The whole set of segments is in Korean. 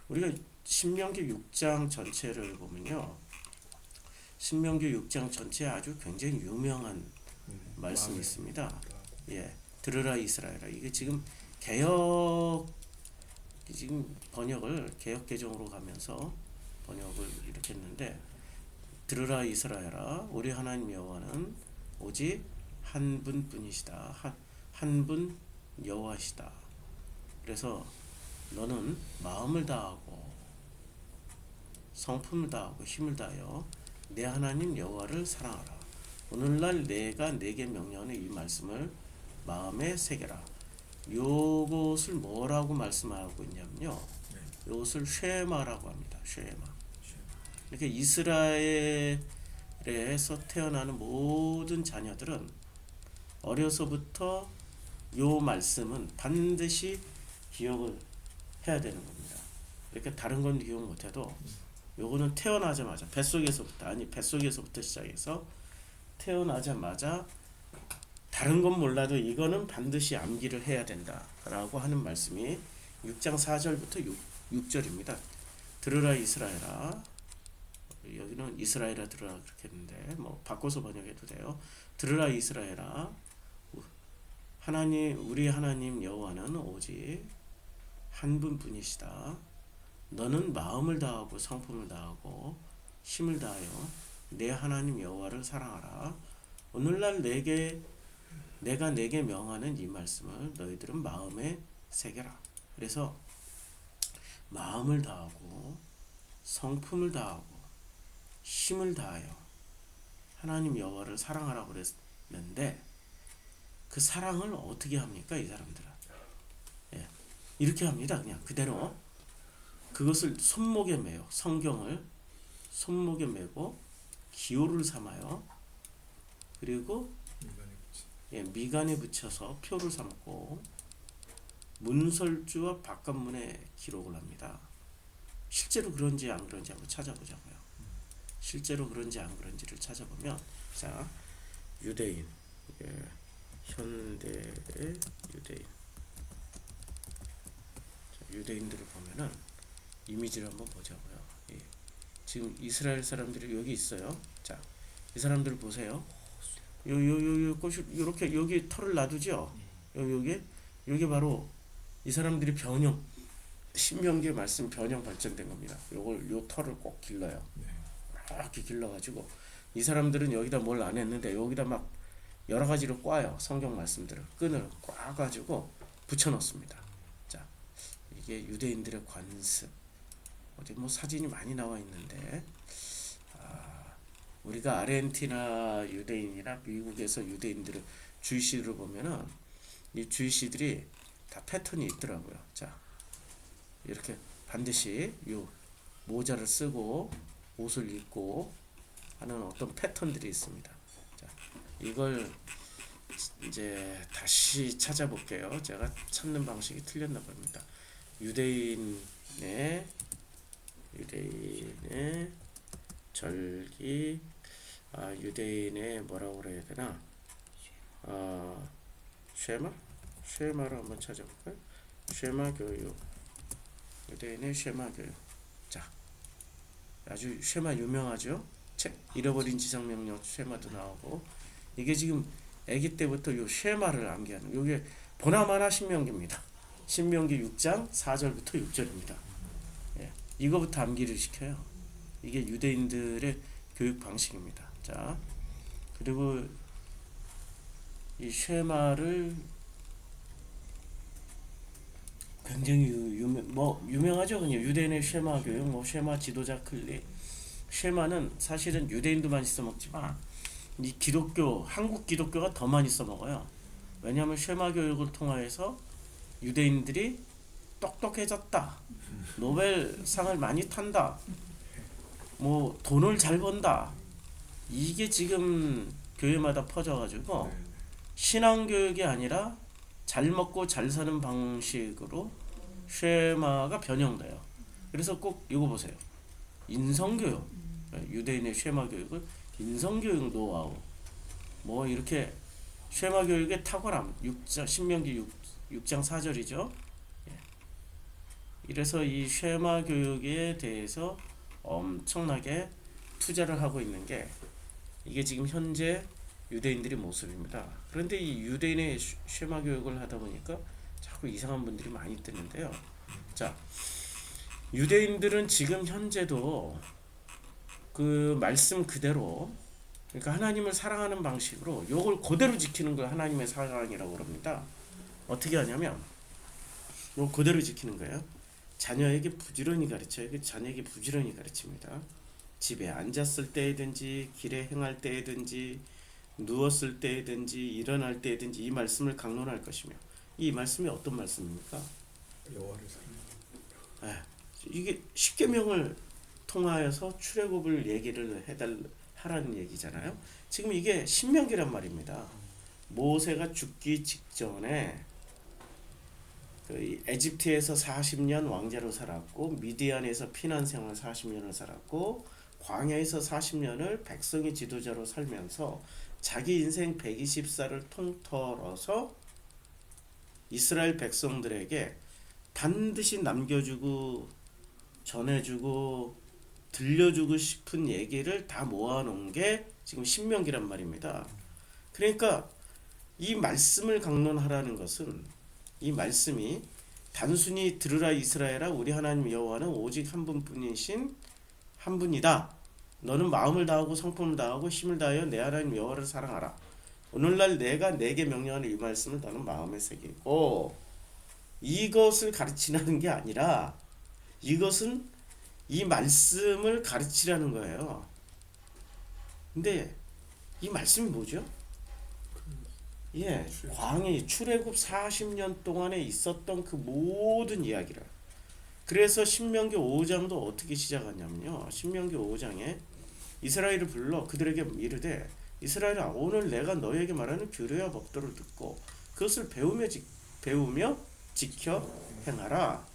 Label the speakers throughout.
Speaker 1: 우리가 신명기 6장 전체를 보면요. 신명기 6장 전체에 아주 굉장히 유명한 말씀이 있습니다. 예, 들으라 이스라엘아. 이게 지금 개혁 지금 번역을 개혁 개정으로 가면서 번역을 이렇게 했는데 들으라 이스라엘아 우리 하나님 여호와는 오직 한 분뿐이시다. 한 분 여호와시다. 그래서 너는 마음을 다하고 성품을 다하고 힘을 다하여 내 하나님 여호와를 사랑하라. 오늘날 내가 내게 명령하는 이 말씀을 마음에 새겨라. 요것을 뭐라고 말씀하고 있냐면요. 요것을 쉐마라고 합니다. 쉐마. 이렇게 이스라엘에서 태어나는 모든 자녀들은 어려서부터 요 말씀은 반드시 기억을 해야 되는 겁니다. 이렇게 다른 건 기억 못해도 요거는 태어나자마자 뱃속에서부터 시작해서 태어나자마자 다른 건 몰라도 이거는 반드시 암기를 해야 된다라고 하는 말씀이 6장 4절부터 6절입니다. 들으라 이스라엘아. 여기는 이스라엘아 들으라 그렇게 했는데 뭐 바꿔서 번역해도 돼요. 들으라 이스라엘아. 우리 하나님 여호와는 오직 한 분뿐이시다. 너는 마음을 다하고 성품을 다하고 힘을 다하여 내 하나님 여호와를 사랑하라. 오늘날 내가 내게 명하는 이 말씀을 너희들은 마음에 새겨라. 그래서 마음을 다하고 성품을 다하고 힘을 다하여 하나님 여호와를 사랑하라고 그랬는데 그 사랑을 어떻게 합니까? 이 사람들은 예, 이렇게 합니다. 그냥 그대로 그것을 손목에 매요. 성경을 손목에 매고 기호를 삼아요. 그리고 미간에 붙여서 표를 삼고 문설주와 바깥문에 기록을 합니다. 실제로 그런지 안 그런지 한번 찾아보자고요. 실제로 그런지 안 그런지를 찾아보면 자 유대인 현대 유대인 유대인들을 보면은 이미지를 한번 보자고요. 지금 이스라엘 사람들이 여기 있어요. 자, 이 사람들을 보세요. 요 꽃이 이렇게 여기 털을 놔두죠. 여기 바로 이 사람들이 변형 신명기의 말씀 변형 발전된 겁니다. 요 털을 꼭 길러요. 이렇게 길러가지고 이 사람들은 여기다 뭘 안 했는데 여기다 막 여러 가지로 꽈요. 성경 말씀들을 끈을 꽈가지고 붙여놓습니다. 자, 이게 유대인들의 관습. 어디 뭐 사진이 많이 나와 있는데 우리가 아르헨티나 유대인이나 미국에서 유대인들을 주이시들을 보면은 이 주이시들이 다 패턴이 있더라고요. 자, 이렇게 반드시 요 모자를 쓰고 옷을 입고 하는 어떤 패턴들이 있습니다. 자, 이걸 이제 다시 찾아볼게요. 제가 찾는 방식이 틀렸나 봅니다. 유대인의 절기 유대인의 뭐라고 그래야 되나 쉐마를 한번 찾아볼까요? 쉐마 교육 유대인의 쉐마 교육. 자, 아주 쉐마 유명하죠. 책 잃어버린 지상명령 쉐마도 나오고 이게 지금 아기 때부터 요 쉐마를 암기하는 요게 보나마나 신명기입니다. 신명기 6장 4절부터 6절입니다. 이거부터 암기를 시켜요. 이게 유대인들의 교육 방식입니다. 자, 그리고 이 쉐마를 굉장히 유명하죠. 그냥 유대인의 쉐마 교육, 쉐마 지도자 클릭. 쉐마는 사실은 유대인도 많이 써먹지만 이 한국 기독교가 더 많이 써먹어요. 왜냐하면 쉐마 교육을 통하여서 유대인들이 똑똑해졌다. 노벨상을 많이 탄다. 뭐 돈을 잘 번다. 이게 지금 교회마다 퍼져가지고 신앙교육이 아니라 잘 먹고 잘 사는 방식으로 쉐마가 변형돼요. 그래서 꼭 이거 보세요. 인성교육, 유대인의 쉐마 교육을 인성교육 노하우, 뭐 이렇게 쉐마 교육의 탁월함, 신명기 6장 4절이죠. 이래서 이 쉐마 교육에 대해서 엄청나게 투자를 하고 있는 게 이게 지금 현재 유대인들의 모습입니다. 그런데 이 유대인의 쉐마 교육을 하다 보니까 자꾸 이상한 분들이 많이 뜨는데요. 자, 유대인들은 지금 현재도 그 말씀 그대로, 그러니까 하나님을 사랑하는 방식으로 요걸 그대로 지키는 걸 하나님의 사랑이라고 그럽니다. 어떻게 하냐면 요 그대로 지키는 거예요. 자녀에게 부지런히 가르쳐요. 자녀에게 부지런히 가르칩니다. 집에 앉았을 때든지 길에 행할 때든지 누웠을 때든지 일어날 때든지 이 말씀을 강론할 것이며, 이 말씀이 어떤 말씀입니까?
Speaker 2: 여호와를 사랑하라.
Speaker 1: 이게 십계명을 통하여서 출애굽을 얘기를 하라는 얘기잖아요. 지금 이게 신명기란 말입니다. 모세가 죽기 직전에 그 에집트에서 40년 왕자로 살았고, 미디안에서 피난 생활 40년을 살았고, 광야에서 40년을 백성의 지도자로 살면서 자기 인생 120살을 통틀어서 이스라엘 백성들에게 반드시 남겨주고 전해주고 들려주고 싶은 얘기를 다 모아놓은 게 지금 신명기란 말입니다. 그러니까 이 말씀을 강론하라는 것은, 이 말씀이 단순히 들으라 이스라엘아, 우리 하나님 여호와는 오직 한 분뿐이신 한 분이다. 너는 마음을 다하고 성품을 다하고 힘을 다하여 내 하나님 여호와를 사랑하라. 오늘날 내가 내게 명령하는 이 말씀을 너는 마음에 새기고, 이것을 가르치라는 게 아니라 이것은 이 말씀을 가르치라는 거예요. 근데 이 말씀이 뭐죠? 광야 출애굽 40년 동안에 있었던 그 모든 이야기를. 그래서 신명기 5장도 어떻게 시작하냐면요. 신명기 5장에 이스라엘을 불러 그들에게 이르되, 이스라엘아, 오늘 내가 너에게 말하는 규례와 법도를 듣고 그것을 배우며 지켜 행하라.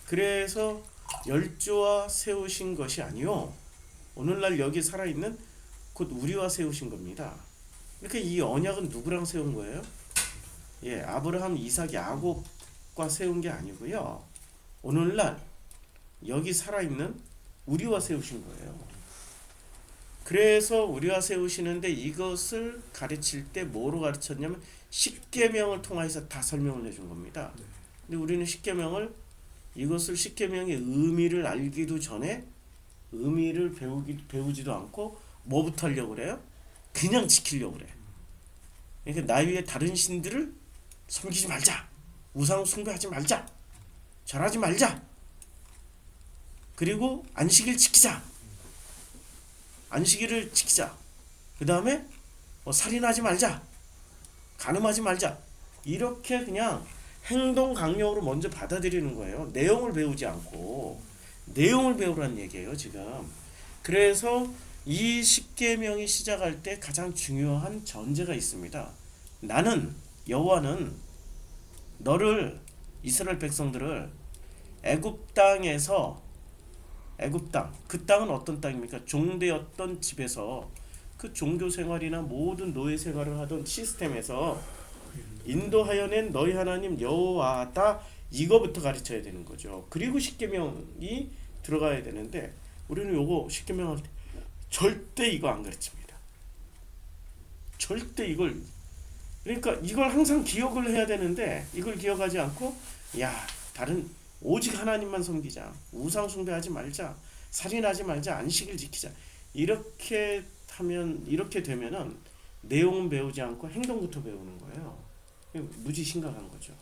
Speaker 1: 그래서 열조와 세우신 것이 아니요, 오늘날 여기 살아있는 곧 우리와 세우신 겁니다. 그러니까 이 언약은 누구랑 세운 거예요? 아브라함, 이삭, 야곱과 세운 게 아니고요, 오늘날 여기 살아있는 우리와 세우신 거예요. 그래서 우리와 세우시는데 이것을 가르칠 때 뭐로 가르쳤냐면 십계명을 통해서 다 설명을 해준 겁니다. 근데 우리는 이것을 십계명의 의미를 알기도 전에 의미를 배우지도 않고 뭐부터 하려고 그래요? 그냥 지키려고 그래. 그러니까 나 위에 다른 신들을 섬기지 말자, 우상 숭배하지 말자, 절하지 말자, 그리고 안식일을 지키자. 그 다음에 살인하지 말자, 간음하지 말자, 이렇게 그냥 행동 강령으로 먼저 받아들이는 거예요. 내용을 배우지 않고. 내용을 배우라는 얘기예요 지금. 그래서 이 십계명이 시작할 때 가장 중요한 전제가 있습니다. 나는 여호와는 너를, 이스라엘 백성들을 애굽 땅에서, 애굽 땅, 그 땅은 어떤 땅입니까? 종되었던 집에서 그 종교 생활이나 모든 노예 생활을 하던 시스템에서 인도하여 낸 너희 하나님 여호와다, 이거부터 가르쳐야 되는 거죠. 그리고 십계명이 들어가야 되는데 우리는 요거 십계명 할 때 절대 이거 안 가르칩니다. 절대 이걸, 그러니까 이걸 항상 기억을 해야 되는데 이걸 기억하지 않고, 다른 오직 하나님만 섬기자, 우상 숭배하지 말자, 살인하지 말자, 안식일 지키자, 이렇게 되면은 내용은 배우지 않고 행동부터 배우는 거예요. 무지 심각한 거죠.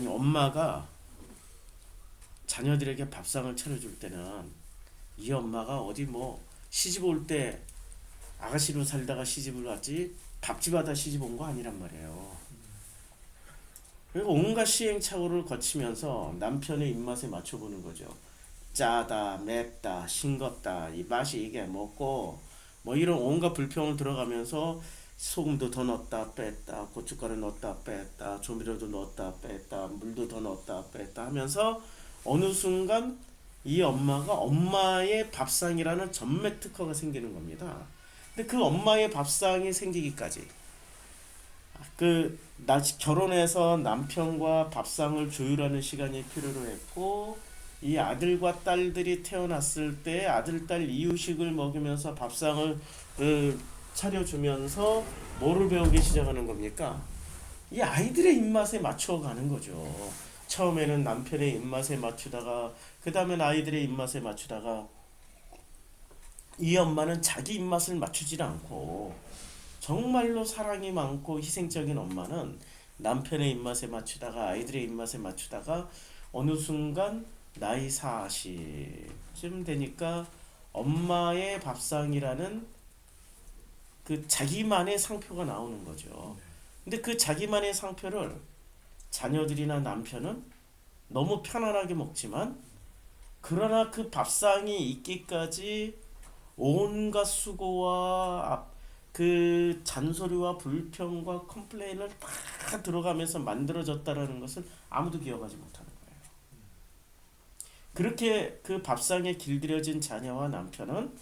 Speaker 1: 엄마가 자녀들에게 밥상을 차려줄 때는 이 엄마가 어디 시집 올 때 아가씨로 살다가 시집을 왔지 밥집 하다 시집 온 거 아니란 말이에요. 그리고 온갖 시행착오를 거치면서 남편의 입맛에 맞춰보는 거죠. 짜다, 맵다, 싱겁다, 이 맛이 이게 먹고 이런 온갖 불평을 들어가면서 소금도 더 넣었다 뺐다, 고춧가루 넣었다 뺐다, 조미료도 넣었다 뺐다, 물도 더 넣었다 뺐다 하면서 어느 순간 이 엄마가 엄마의 밥상이라는 전매 특허가 생기는 겁니다. 근데 그 엄마의 밥상이 생기기까지 결혼해서 남편과 밥상을 조율하는 시간이 필요로 했고 이 아들과 딸들이 태어났을 때 아들 딸 이유식을 먹이면서 밥상을 차려주면서 뭐를 배우기 시작하는 겁니까? 이 아이들의 입맛에 맞춰가는 거죠. 처음에는 남편의 입맛에 맞추다가 그 다음엔 아이들의 입맛에 맞추다가 이 엄마는 자기 입맛을 맞추질 않고 정말로 사랑이 많고 희생적인 엄마는 남편의 입맛에 맞추다가 아이들의 입맛에 맞추다가 어느 순간 나이 40쯤 되니까 엄마의 밥상이라는 그 자기만의 상표가 나오는 거죠. 근데 그 자기만의 상표를 자녀들이나 남편은 너무 편안하게 먹지만 그러나 그 밥상이 있기까지 온갖 수고와 그 잔소리와 불평과 컴플레인을 다 들어가면서 만들어졌다라는 것을 아무도 기억하지 못하는 거예요. 그렇게 그 밥상에 길들여진 자녀와 남편은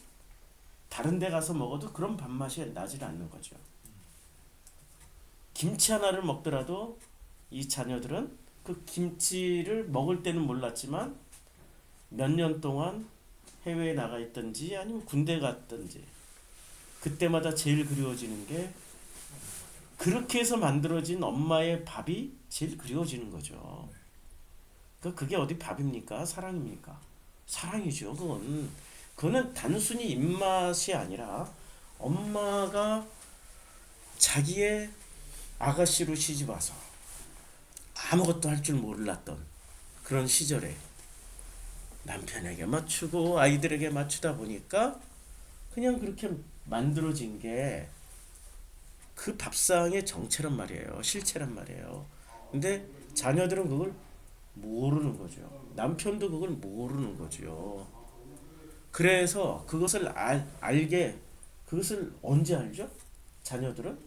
Speaker 1: 다른 데 가서 먹어도 그런 밥맛이 나질 않는 거죠. 김치 하나를 먹더라도 이 자녀들은 그 김치를 먹을 때는 몰랐지만 몇 년 동안 해외에 나가 있든지 아니면 군대 갔든지 그때마다 제일 그리워지는 게 그렇게 해서 만들어진 엄마의 밥이 제일 그리워지는 거죠. 그게 어디 밥입니까? 사랑입니까? 사랑이죠. 그거는 단순히 입맛이 아니라 엄마가 자기의 아가씨로 시집 와서 아무것도 할 줄 몰랐던 그런 시절에 남편에게 맞추고 아이들에게 맞추다 보니까 그냥 그렇게 만들어진 게 그 밥상의 정체란 말이에요. 실체란 말이에요. 근데 자녀들은 그걸 모르는 거죠. 남편도 그걸 모르는 거죠. 그래서 그것을 그것을 언제 알죠? 자녀들은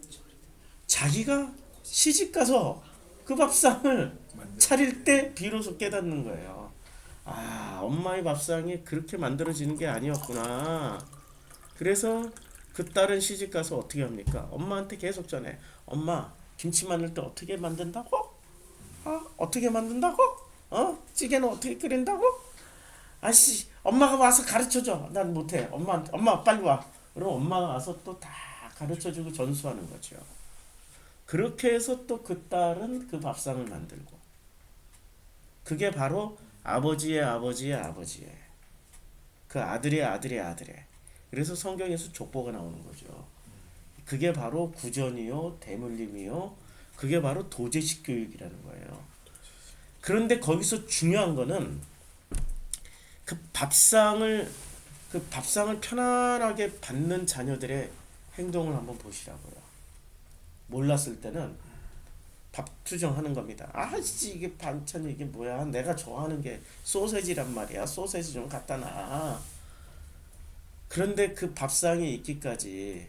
Speaker 1: 자기가 시집가서 그 밥상을 차릴 때 비로소 깨닫는 거예요. 아, 엄마의 밥상이 그렇게 만들어지는 게 아니었구나. 그래서 그 딸은 시집가서 어떻게 합니까? 엄마한테 계속 전해. 엄마, 김치 만들 때 어떻게 만든다고? 어떻게 만든다고? 찌개는 어떻게 끓인다고? 아씨, 엄마가 와서 가르쳐줘. 난 못해. 엄마 빨리 와. 그럼 엄마가 와서 또 다 가르쳐주고 전수하는 거죠. 그렇게 해서 또 그 딸은 그 밥상을 만들고 그게 바로 아버지의 아버지의 아버지의 그 아들의 아들의 아들의 그래서 성경에서 족보가 나오는 거죠. 그게 바로 구전이요 대물림이요 그게 바로 도제식 교육이라는 거예요. 그런데 거기서 중요한 거는 그 밥상을 편안하게 받는 자녀들의 행동을 한번 보시라고요. 몰랐을 때는 밥 투정하는 겁니다. 아씨 이게 반찬이 이게 뭐야? 내가 좋아하는 게 소세지란 말이야. 소세지 좀 갖다 놔. 그런데 그 밥상에 있기까지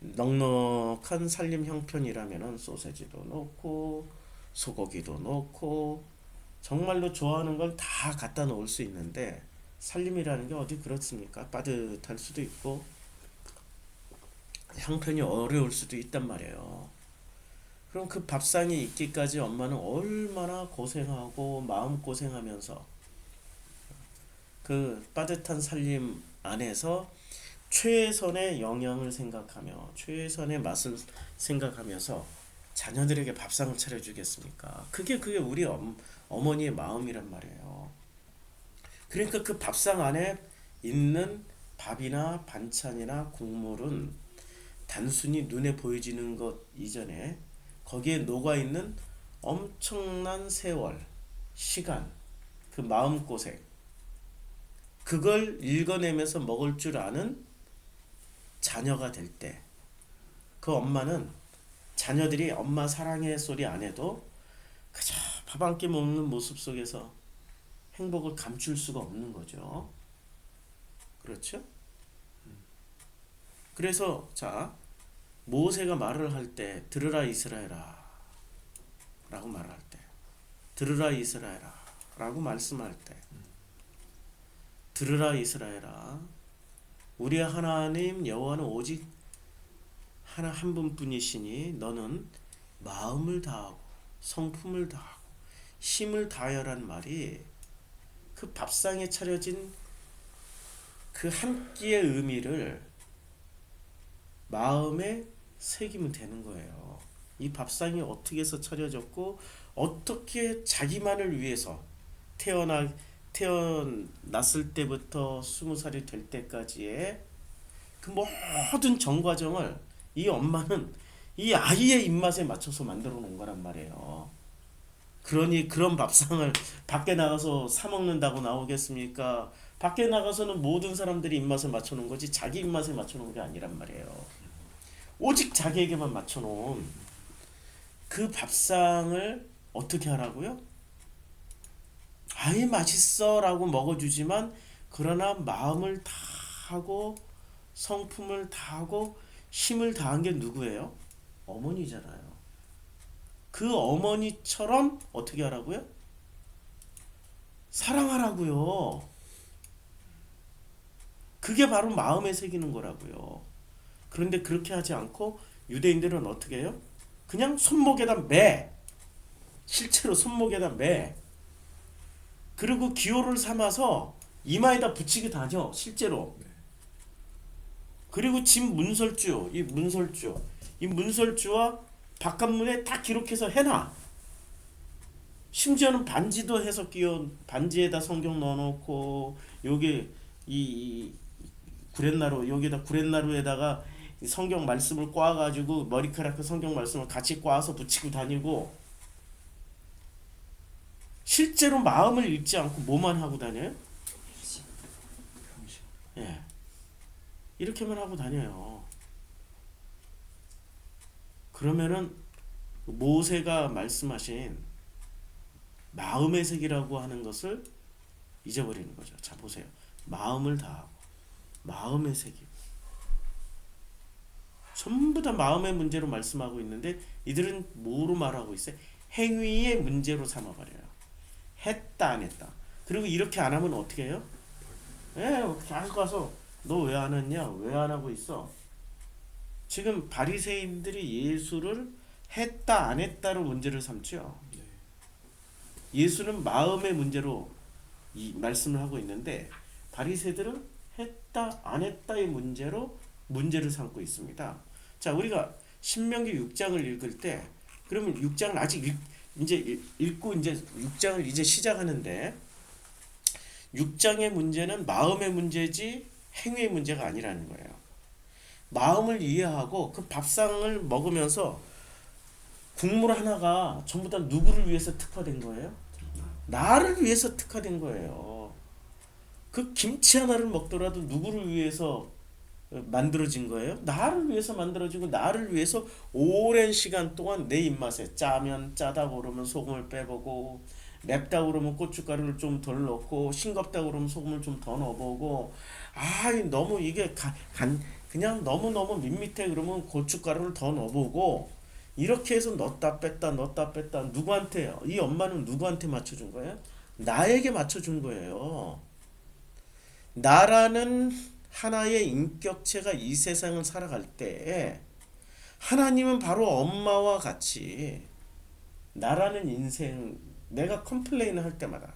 Speaker 1: 넉넉한 살림 형편이라면은 소세지도 넣고 소고기도 넣고 정말로 좋아하는 걸 다 갖다 놓을 수 있는데 살림이라는 게 어디 그렇습니까? 빠듯할 수도 있고 형편이 어려울 수도 있단 말이에요. 그럼 그 밥상이 있기까지 엄마는 얼마나 고생하고 마음고생하면서 그 빠듯한 살림 안에서 최선의 영양을 생각하며 최선의 맛을 생각하면서 자녀들에게 밥상을 차려주겠습니까? 그게 우리 어머니의 마음이란 말이에요. 그러니까 그 밥상 안에 있는 밥이나 반찬이나 국물은 단순히 눈에 보여지는 것 이전에 거기에 녹아있는 엄청난 세월, 시간, 그 마음고생 그걸 읽어내면서 먹을 줄 아는 자녀가 될 때 그 엄마는 자녀들이 엄마 사랑해 소리 안 해도 그저 밥 한 끼 먹는 모습 속에서 행복을 감출 수가 없는 거죠. 그렇죠? 그래서 자 모세가 말을 할 때 들으라 이스라엘아 라고 말을 할 때 들으라 이스라엘아 라고 말씀할 때 들으라 이스라엘아 우리 하나님 여호와는 오직 한 분뿐이시니 너는 마음을 다하고 성품을 다하고 힘을 다하여라는 말이 그 밥상에 차려진 그 한 끼의 의미를 마음에 새기면 되는 거예요. 이 밥상이 어떻게 해서 차려졌고 어떻게 자기만을 위해서 태어났을 때부터 20살이 될 때까지의 그 모든 전 과정을 이 엄마는 이 아이의 입맛에 맞춰서 만들어 놓은 거란 말이에요. 그러니 그런 밥상을 밖에 나가서 사 먹는다고 나오겠습니까? 밖에 나가서는 모든 사람들이 입맛에 맞춰 놓은 거지 자기 입맛에 맞춰 놓은 게 아니란 말이에요. 오직 자기에게만 맞춰 놓은 그 밥상을 어떻게 하라고요? 아이 맛있어 라고 먹어주지만 그러나 마음을 다하고 성품을 다하고 힘을 다한 게 누구예요? 어머니잖아요. 그 어머니처럼 어떻게 하라고요? 사랑하라고요. 그게 바로 마음에 새기는 거라고요. 그런데 그렇게 하지 않고 유대인들은 어떻게 해요? 그냥 손목에다 매. 실제로 손목에다 매. 그리고 기호를 삼아서 이마에다 붙이게 다녀. 실제로. 그리고 집 이 문설주와 바깥문에 다 기록해서 해놔. 심지어는 반지도 해서 반지에다 성경 넣어놓고 여기 이 구렛나루 여기다 구렛나루에다가 성경 말씀을 꽈가지고 머리카락에 성경 말씀을 같이 꽈서 붙이고 다니고 실제로 마음을 읽지 않고 뭐만 하고 다녀요? 예, 이렇게만 하고 다녀요. 그러면은 모세가 말씀하신 마음의 색이라고 하는 것을 잊어버리는 거죠. 자 보세요. 마음을 다하고 마음의 색이고 전부 다 마음의 문제로 말씀하고 있는데 이들은 뭐로 말하고 있어요? 행위의 문제로 삼아버려요. 했다 안 했다. 그리고 이렇게 안 하면 어떻게 해요? 계속 가서 너 왜 안 했냐? 왜 안 하고 있어? 지금 바리새인들이 예수를 했다 안 했다로 문제를 삼죠. 예수는 마음의 문제로 이 말씀을 하고 있는데 바리새들은 했다 안 했다의 문제로 문제를 삼고 있습니다. 자, 우리가 신명기 6장을 읽을 때 그러면 6장을 아직 이제 읽고 이제 6장을 이제 시작하는데 6장의 문제는 마음의 문제지 행위의 문제가 아니라는 거예요. 마음을 이해하고 그 밥상을 먹으면서 국물 하나가 전부 다 누구를 위해서 특화된 거예요? 나를 위해서 특화된 거예요. 그 김치 하나를 먹더라도 누구를 위해서 만들어진 거예요? 나를 위해서 만들어지고 나를 위해서 오랜 시간 동안 내 입맛에 짜면 짜다고 그러면 소금을 빼보고 맵다고 그러면 고춧가루를 좀 덜 넣고 싱겁다고 그러면 소금을 좀 더 넣어보고 너무 이게 그냥 너무너무 밋밋해 그러면 고춧가루를 더 넣어보고 이렇게 해서 넣었다 뺐다 누구한테요? 이 엄마는 누구한테 맞춰준 거예요? 나에게 맞춰준 거예요. 나라는 하나의 인격체가 이 세상을 살아갈 때 하나님은 바로 엄마와 같이 나라는 인생 내가 컴플레인을 할 때마다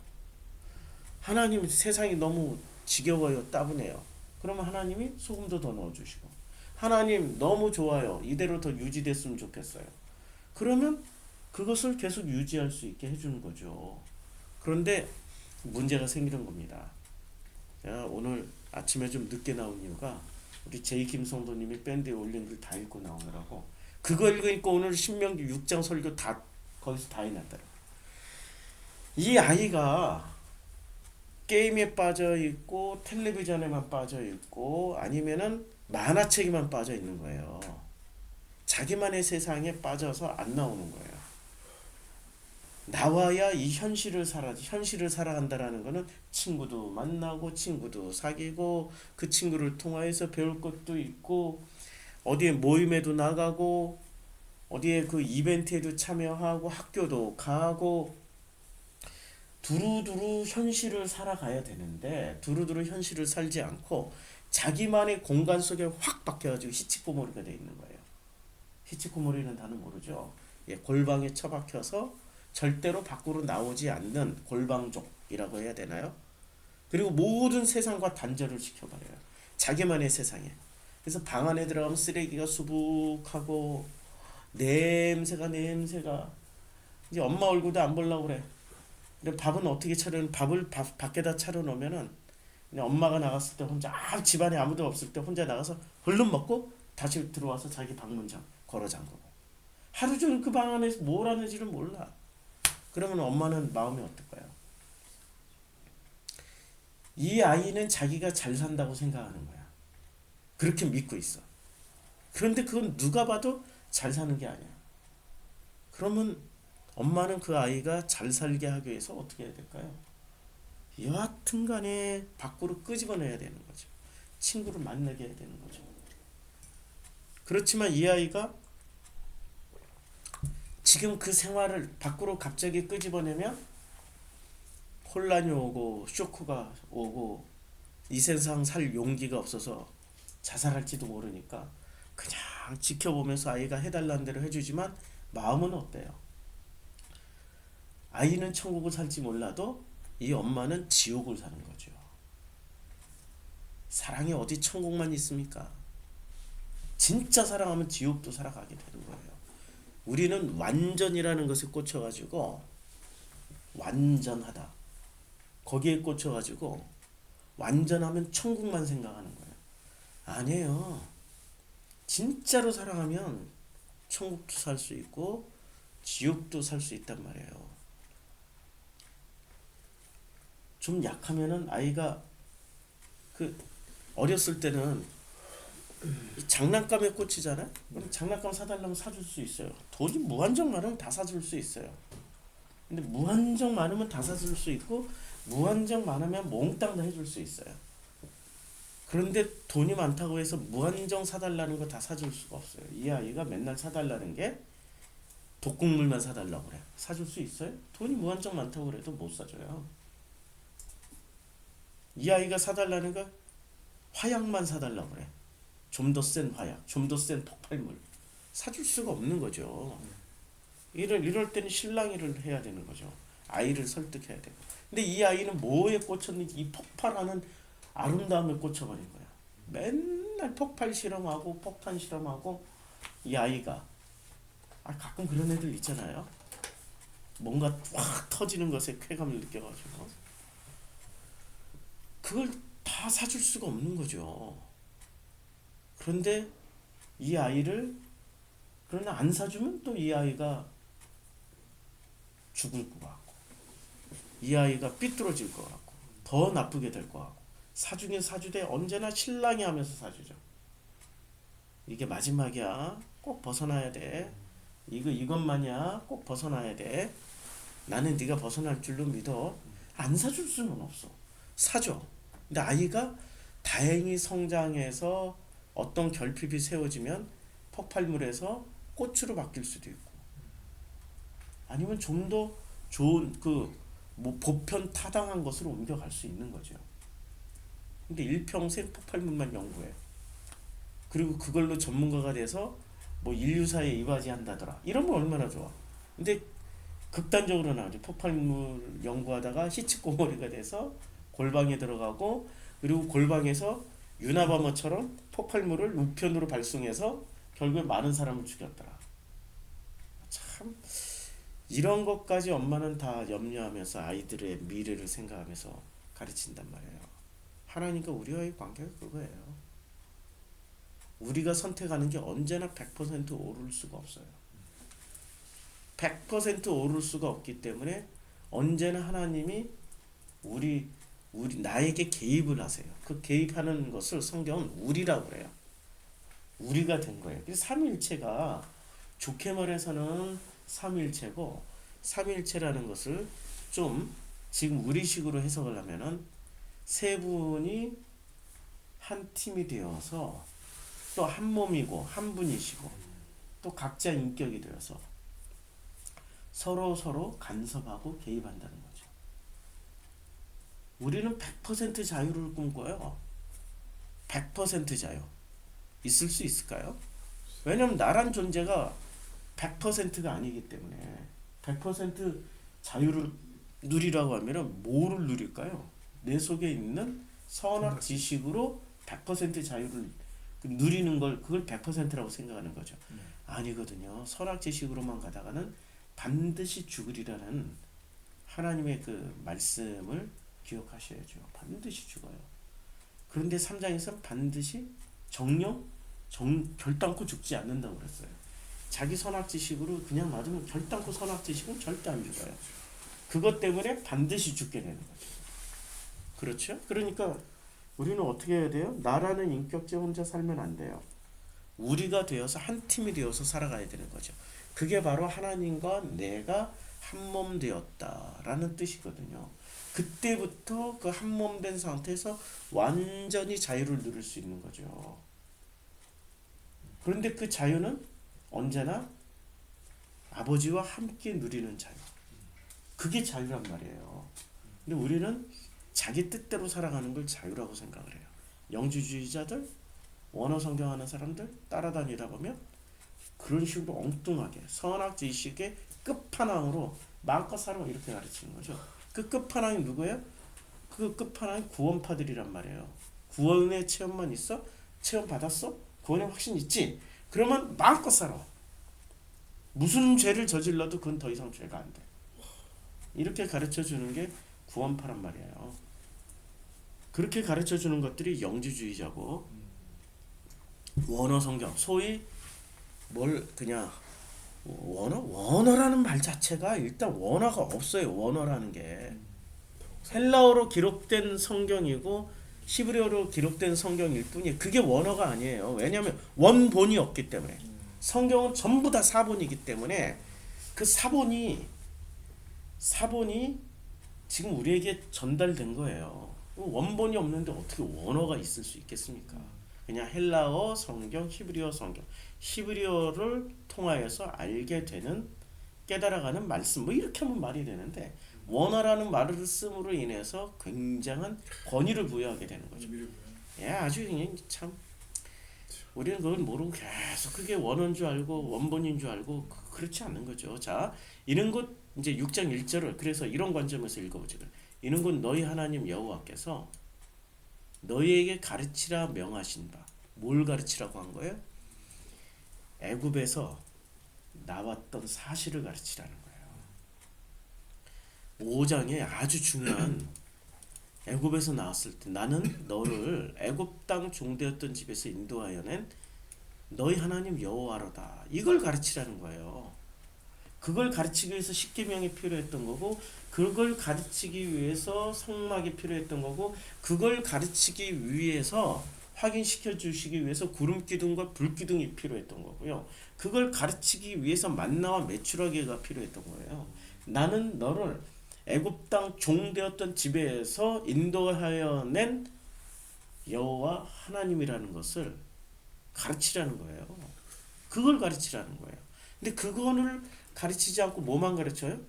Speaker 1: 하나님 세상이 너무 지겨워요 따분해요 그러면 하나님이 소금도 더 넣어주시고 하나님 너무 좋아요 이대로 더 유지됐으면 좋겠어요 그러면 그것을 계속 유지할 수 있게 해주는 거죠. 그런데 문제가 생기는 겁니다. 오늘 아침에 좀 늦게 나온 이유가 우리 제이킴 성도님이 밴드에 올린 글 다 읽고 나오느라고 그거 읽으니까 오늘 신명기 6장 설교 다 거기서 다 해놨더라고요. 이 아이가 게임에 빠져 있고 텔레비전에만 빠져 있고 아니면은 만화책에만 빠져 있는 거예요. 자기만의 세상에 빠져서 안 나오는 거예요. 나와야 이 현실을 살아간다라는 거는 친구도 만나고 친구도 사귀고 그 친구를 통해서 배울 것도 있고 어디에 모임에도 나가고 어디에 그 이벤트에도 참여하고 학교도 가고 두루두루 현실을 살아가야 되는데 두루두루 현실을 살지 않고 자기만의 공간 속에 확 박혀가지고 히치코모리가 돼 있는 거예요. 히치코모리는 다는 모르죠. 골방에 처박혀서 절대로 밖으로 나오지 않는 골방족이라고 해야 되나요? 그리고 모든 세상과 단절을 시켜버려요. 자기만의 세상에. 그래서 방 안에 들어가면 쓰레기가 수북하고 냄새가 이제 엄마 얼굴도 안 보려고 그래. 근데 밥은 어떻게 차려는 밥을 밖에다 차려놓으면은 그냥 엄마가 나갔을 때 혼자 집안에 아무도 없을 때 혼자 나가서 얼른 먹고 다시 들어와서 자기 방문장 걸어 잠그고 하루 종일 그 방 안에서 뭘 하는지를 몰라. 그러면 엄마는 마음이 어떨까요? 이 아이는 자기가 잘 산다고 생각하는 거야. 그렇게 믿고 있어. 그런데 그건 누가 봐도 잘 사는 게 아니야. 그러면 엄마는 그 아이가 잘 살게 하기 위해서 어떻게 해야 될까요? 여하튼 간에 밖으로 끄집어내야 되는 거죠. 친구를 만나게 해야 되는 거죠. 그렇지만 이 아이가 지금 그 생활을 밖으로 갑자기 끄집어내면 혼란이 오고 쇼크가 오고 이 세상 살 용기가 없어서 자살할지도 모르니까 그냥 지켜보면서 아이가 해달라는 대로 해주지만 마음은 어때요? 아이는 천국을 살지 몰라도 이 엄마는 지옥을 사는 거죠. 사랑이 어디 천국만 있습니까? 진짜 사랑하면 지옥도 살아가게 되는 거예요. 우리는 완전이라는 것에 꽂혀가지고 완전하다. 거기에 꽂혀가지고 완전하면 천국만 생각하는 거예요. 아니에요. 진짜로 사랑하면 천국도 살 수 있고 지옥도 살 수 있단 말이에요. 좀 약하면은 아이가 그 어렸을 때는 장난감에 꽂히잖아요. 그럼 장난감 사달라면 사줄 수 있어요. 돈이 무한정 많으면 다 사줄 수 있어요. 근데 무한정 많으면 다 사줄 수 있고 무한정 많으면 몽땅 다 해줄 수 있어요. 그런데 돈이 많다고 해서 무한정 사달라는 거 다 사줄 수가 없어요. 이 아이가 맨날 사달라는 게 독국물만 사달라고 그래. 사줄 수 있어요? 돈이 무한정 많다고 그래도 못 사줘요. 이 아이가 사달라는 거 화약만 사달라고 그래. 좀 더 센 화약, 좀 더 센 폭발물 사줄 수가 없는 거죠. 이럴 때는 실랑이를 해야 되는 거죠. 아이를 설득해야 되고. 근데 이 아이는 뭐에 꽂혔는지 이 폭발하는 아름다움에 꽂혀버린 거야. 맨날 폭발 실험하고 폭탄 실험하고 이 아이가 가끔 그런 애들 있잖아요. 뭔가 확 터지는 것에 쾌감을 느껴가지고 그걸 다 사줄 수가 없는 거죠. 그런데 이 아이를 그러나 안 사주면 또 이 아이가 죽을 것 같고 이 아이가 삐뚤어질 것 같고 더 나쁘게 될 것 같고 사주긴 사주되 언제나 실랑이 하면서 사주죠. 이게 마지막이야. 꼭 벗어나야 돼. 이것만이야. 꼭 벗어나야 돼. 나는 네가 벗어날 줄로 믿어. 안 사줄 수는 없어. 사줘. 근데 아이가 다행히 성장해서 어떤 결핍이 세워지면 폭발물에서 꽃으로 바뀔 수도 있고 아니면 좀 더 좋은 보편 타당한 것으로 옮겨갈 수 있는 거죠. 근데 일평생 폭발물만 연구해. 그리고 그걸로 전문가가 돼서 인류사에 이바지한다더라. 이러면 얼마나 좋아. 근데 극단적으로 나오죠. 폭발물 연구하다가 시치코모리가 돼서 골방에 들어가고 그리고 골방에서 유나바머처럼 폭발물을 우편으로 발송해서 결국에 많은 사람을 죽였더라. 참 이런 것까지 엄마는 다 염려하면서 아이들의 미래를 생각하면서 가르친단 말이에요. 하나님과 우리와의 관계가 그거예요. 우리가 선택하는 게 언제나 100% 오를 수가 없어요. 100% 오를 수가 없기 때문에 언제나 하나님이 우리 나에게 개입을 하세요. 그 개입하는 것을 성경은 우리라고 그래요. 우리가 된 거예요. 그래서 삼위일체가 좋게 말해서는 삼위일체고 삼위일체라는 것을 좀 지금 우리식으로 해석을 하면은 세 분이 한 팀이 되어서 또 한 몸이고 한 분이시고 또 각자 인격이 되어서 서로 간섭하고 개입한다는 거죠. 우리는 100% 자유를 꿈꿔요. 100% 자유. 있을 수 있을까요? 왜냐면 나란 존재가 100%가 아니기 때문에 100% 자유를 누리라고 하면은 뭐를 누릴까요? 내 속에 있는 선악 지식으로 100% 자유를 누리는 걸 그걸 100%라고 생각하는 거죠. 아니거든요. 선악 지식으로만 가다가는 반드시 죽으리라는 하나님의 그 말씀을 기억하셔야죠. 반드시 죽어요. 그런데 3장에서는 반드시 결단코 죽지 않는다고 그랬어요. 자기 선악 지식으로 그냥 놔두면 결단코 선악 지식은 절대 안 죽어요. 그것 때문에 반드시 죽게 되는 거죠. 그렇죠? 그러니까 우리는 어떻게 해야 돼요? 나라는 인격체 혼자 살면 안 돼요. 우리가 되어서 한 팀이 되어서 살아가야 되는 거죠. 그게 바로 하나님과 내가 한 몸 되었다라는 뜻이거든요. 그때부터 그 한 몸 된 상태에서 완전히 자유를 누릴 수 있는 거죠. 그런데 그 자유는 언제나 아버지와 함께 누리는 자유. 그게 자유란 말이에요. 근데 우리는 자기 뜻대로 살아가는 걸 자유라고 생각을 해요. 영주주의자들, 원어 성경하는 사람들 따라다니다 보면 그런 식으로 엉뚱하게 선악지식의 끝판왕으로 마음껏 살아 이렇게 가르치는 거죠. 그 끝판왕이 누구예요? 그 끝판왕이 구원파들이란 말이에요. 구원의 체험만 있어? 체험 받았어? 구원의 확신 있지? 그러면 마음껏 살아. 무슨 죄를 저질러도 그건 더 이상 죄가 안 돼. 이렇게 가르쳐 주는 게 구원파란 말이에요. 그렇게 가르쳐 주는 것들이 영주주의자고 원어 성경 소위 뭘 그냥 원어라는 말 자체가 일단 원어가 없어요. 원어라는 게 헬라어로 기록된 성경이고 히브리어로 기록된 성경일 뿐이에요. 그게 원어가 아니에요. 왜냐하면 원본이 없기 때문에 성경은 전부 다 사본이기 때문에 그 사본이 지금 우리에게 전달된 거예요. 원본이 없는데 어떻게 원어가 있을 수 있겠습니까? 그냥 헬라어 성경, 히브리어 성경, 히브리어를 통하여서 알게 되는 깨달아가는 말씀 뭐 이렇게 하면 말이 되는데 원어라는 말을 씀으로 인해서 굉장한 권위를 부여하게 되는 거죠. 예, 아주 그냥 참 우리는 그걸 모르고 계속 그게 원어인 줄 알고 원본인 줄 알고 그렇지 않는 거죠. 자, 이런 것 이제 6장 1절을 그래서 이런 관점에서 읽어보죠. 이는 곧 너희 하나님 여호와께서 너희에게 가르치라 명하신 바. 뭘 가르치라고 한 거예요? 애굽에서 나왔던 사실을 가르치라는 거예요. 5장에 아주 중요한 애굽에서 나왔을 때 나는 너를 애굽 땅 종되었던 집에서 인도하여 낸 너희 하나님 여호와로다. 이걸 가르치라는 거예요. 그걸 가르치기 위해서 십계명이 필요했던 거고 그걸 가르치기 위해서 성막이 필요했던 거고 그걸 가르치기 위해서 확인시켜 주시기 위해서 구름 기둥과 불 기둥이 필요했던 거고요. 그걸 가르치기 위해서 만나와 메추라기가 필요했던 거예요. 나는 너를 애굽 땅 종되었던 집에서 인도하여 낸 여호와 하나님이라는 것을 가르치라는 거예요. 그걸 가르치라는 거예요. 근데 그거를 가르치지 않고 뭐만 가르쳐요?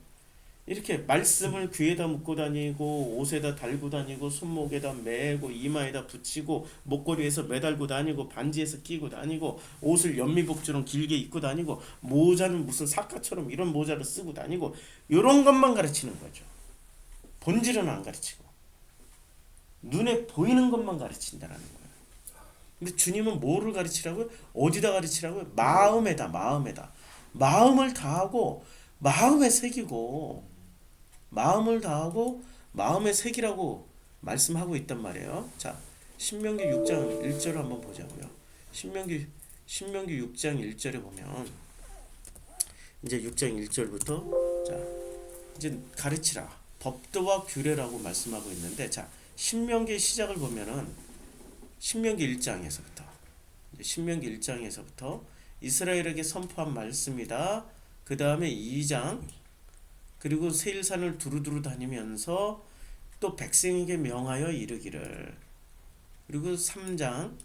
Speaker 1: 이렇게 말씀을 귀에다 묶고 다니고 옷에다 달고 다니고 손목에다 매고 이마에다 붙이고 목걸이에서 매달고 다니고 반지에서 끼고 다니고 옷을 연미복처럼 길게 입고 다니고 모자는 무슨 사카처럼 이런 모자를 쓰고 다니고 이런 것만 가르치는 거죠. 본질은 안 가르치고 눈에 보이는 것만 가르친다는 거예요. 근데 주님은 뭐를 가르치라고요? 어디다 가르치라고요? 마음에다. 마음을 다하고 마음에 새기고 마음을 다하고 마음에 새기라고 말씀하고 있단 말이에요. 자, 신명기 6장 1절 한번 보자고요. 신명기 6장 1절에 보면 이제 6장 1절부터 자, 이제 가르치라. 법도와 규례라고 말씀하고 있는데 자, 신명기 시작을 보면은 신명기 1장에서부터 이스라엘에게 선포한 말씀이다. 그 다음에 2장 그리고 세일산을 두루두루 다니면서 또 백성에게 명하여 이르기를 그리고 3장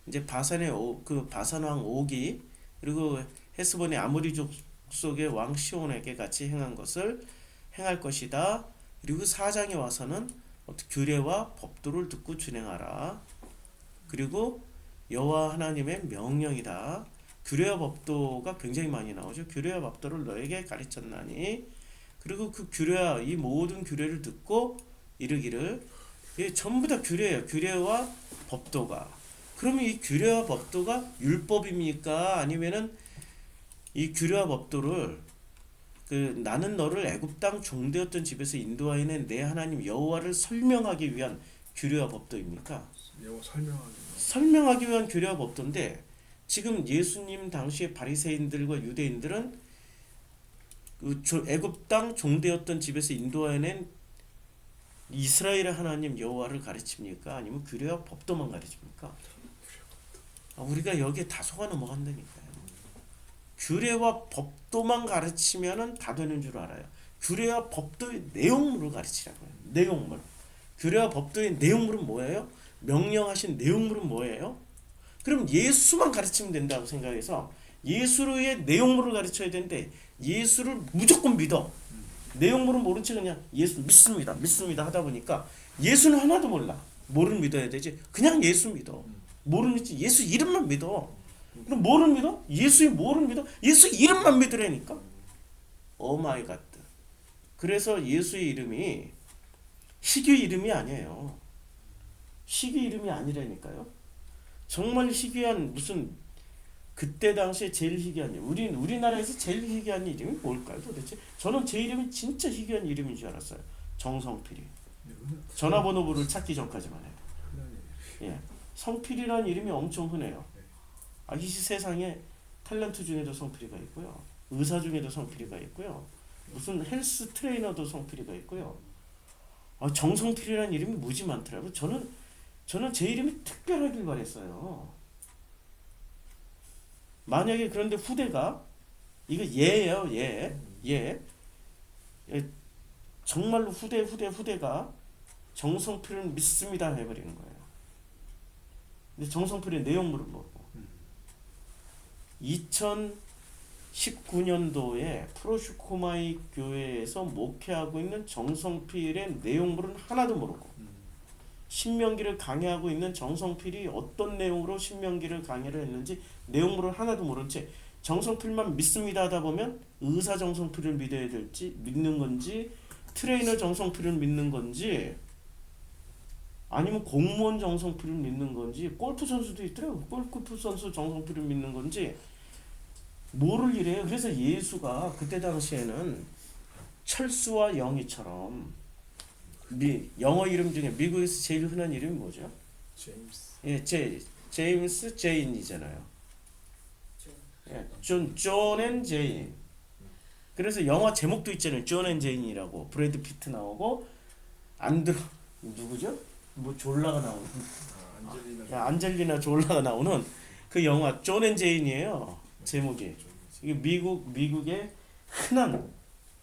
Speaker 1: 이제 바산 왕 오기 그리고 헤스본의 아모리 족속의 왕 시온에게 같이 행한 것을 행할 것이다. 그리고 4장에 와서는 규례와 법도를 듣고 준행하라. 그리고 여호와 하나님의 명령이다. 규례와 법도가 굉장히 많이 나오죠. 규례와 법도를 너에게 가르쳤나니 그리고 그 규례와 이 모든 규례를 듣고 이르기를 이게 전부 다 규례예요. 규례와 법도가. 그러면 이 규례와 법도가 율법입니까? 아니면은 이 규례와 법도를 그 나는 너를 애굽 땅 종되었던 집에서 인도하여 낸 내 하나님 여호와를 설명하기 위한 규례와 법도입니까?
Speaker 2: 여호와 설명하기.
Speaker 1: 설명하기 위한 규례와 법도인데 지금 예수님 당시의 바리새인들과 유대인들은 그 애굽 땅 종되었던 집에서 인도하여 낸 이스라엘의 하나님 여호와를 가르칩니까? 아니면 규례와 법도만 가르칩니까? 우리가 여기에 다 속아 넘어간다니까요. 규례와 법도만 가르치면은 다 되는 줄 알아요. 규례와 법도의 내용물을 가르치라고요. 내용물. 규례와 법도의 내용물은 뭐예요? 명령하신 내용물은 뭐예요? 그럼 예수만 가르치면 된다고 생각해서 예수의 내용물을 가르쳐야 되는데 예수를 무조건 믿어. 내용물은 모른 채 그냥 예수 믿습니다. 믿습니다 하다 보니까 예수는 하나도 몰라. 뭐를 믿어야 되지? 그냥 예수 믿어. 뭐를 믿지? 예수 이름만 믿어. 그럼 뭐를 믿어? 예수의 뭐를 믿어? 예수 이름만 믿으라니까. 오 마이 갓. 그래서 예수의 이름이 희귀 이름이 아니에요. 희귀 이름이 아니라니까요. 정말 희귀한 무슨 그때 당시에 제일 희귀한 이름. 우리나라에서 제일 희귀한 이름이 뭘까요, 도대체? 저는 제 이름이 진짜 희귀한 이름인 줄 알았어요. 정성필이. 전화번호부를 찾기 전까지만 해도. 예, 성필이라는 이름이 엄청 흔해요. 이 세상에 탤런트 중에도 성필이가 있고요. 의사 중에도 성필이가 있고요. 무슨 헬스 트레이너도 성필이가 있고요. 정성필이라는 이름이 무지 많더라고요. 저는 제 이름이 특별하길 바랬어요. 만약에 그런데 후대가 이거 예예요. 예. 정말로 후대가 정성필을 믿습니다 해버리는 거예요. 근데 정성필의 내용물을 모르고 2019년도에 프로슈코마이 교회에서 목회하고 있는 정성필의 내용물은 하나도 모르고 신명기를 강의하고 있는 정성필이 어떤 내용으로 신명기를 강의를 했는지 내용물을 하나도 모른 채 정성필만 믿습니다 하다 보면 의사 정성필을 믿어야 될지 믿는 건지 트레이너 정성필을 믿는 건지 아니면 공무원 정성필을 믿는 건지 골프 선수도 있더라고요. 골프 선수 정성필을 믿는 건지 뭐를 이래요. 그래서 예수가 그때 당시에는 철수와 영희처럼 영어 이름 중에 미국에서 제일 흔한 이름이 뭐죠?
Speaker 2: 제임스.
Speaker 1: 예, 제임스 제인이잖아요. 예, 존 앤 제인. 그래서 영화 제목도 있잖아요. 존 앤 제인이라고. 브래드 피트 나오고 누구죠? 뭐 졸라가 나오는. 안젤리나 졸라가 나오는 그 영화 존 앤 제인이에요. 제목이. 이게 미국의 흔한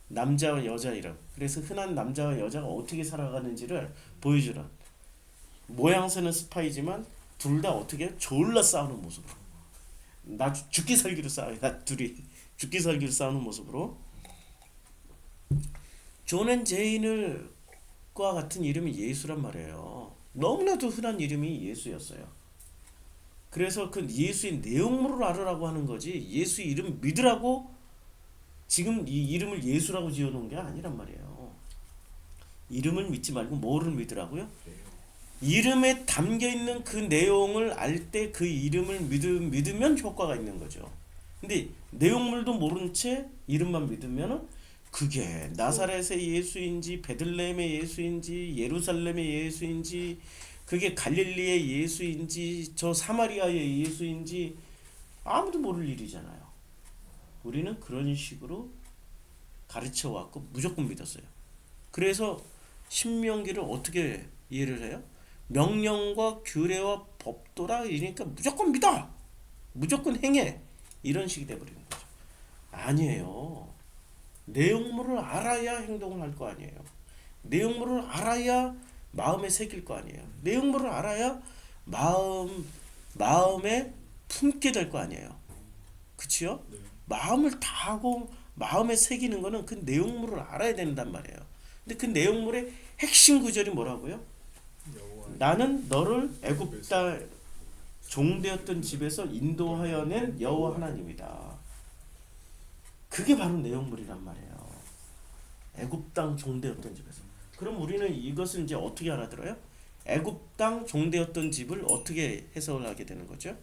Speaker 1: 남자와 여자이라고. 그래서 흔한 남자와 여자가 어떻게 살아가는지를 보여주는. 모양새는 스파이지만 둘 다 어떻게 졸라 싸우는 모습으로. 나 죽기 살기로 싸워요. 둘이 죽기 살기로 싸우는 모습으로. 존 앤 제인을 과 같은 이름이 예수란 말이에요. 너무나도 흔한 이름이 예수였어요. 그래서 그 예수의 내용물을 알으라고 하는 거지 예수 이름 믿으라고 지금 이 이름을 예수라고 지어놓은 게 아니란 말이에요. 이름을 믿지 말고 뭐를 믿으라고요? 이름에 담겨있는 그 내용을 알 때 그 이름을 믿으면 효과가 있는 거죠. 근데 내용물도 모른 채 이름만 믿으면 그게 나사렛의 예수인지 베들레헴의 예수인지 예루살렘의 예수인지 그게 갈릴리의 예수인지 저 사마리아의 예수인지 아무도 모를 일이잖아요. 우리는 그런 식으로 가르쳐 왔고 무조건 믿었어요. 그래서 신명기를 어떻게 이해를 해요? 명령과 규례와 법도라 이러니까 무조건 믿어! 무조건 행해! 이런 식이 돼버리는 거죠. 아니에요. 내용물을 알아야 행동을 할 거 아니에요. 내용물을 알아야 마음에 새길 거 아니에요. 내용물을 알아야 마음에 품게 될 거 아니에요. 그치요?
Speaker 2: 네.
Speaker 1: 마음을 다하고 마음에 새기는 거는 그 내용물을 알아야 된단 말이에요. 근데 그 내용물의 핵심 구절이 뭐라고요? 나는 너를 애굽 종되었던 집에서 인도하여 낸 여호와 하나님이다. 그게 바로 내용물이란 말이에요. 애굽 땅 종되었던 집에서. 그럼 우리는 이것을 이제 어떻게 알아들어요? 애굽 땅 종되었던 집을 어떻게 해석을 하게 되는 거죠?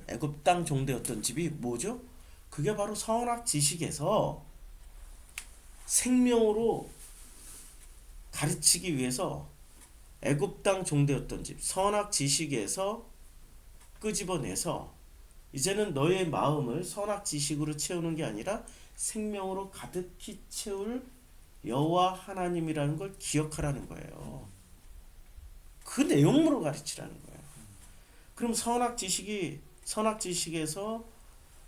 Speaker 1: 애굽 땅 종되었던 집이 뭐죠? 그게 바로 선악 지식에서 생명으로 가르치기 위해서 애굽 땅 종되었던 집, 선악 지식에서 끄집어내서 이제는 너의 마음을 선악 지식으로 채우는 게 아니라 생명으로 가득히 채울 여호와 하나님이라는 걸 기억하라는 거예요. 그 내용으로 가르치라는 거예요. 그럼 선악 지식에서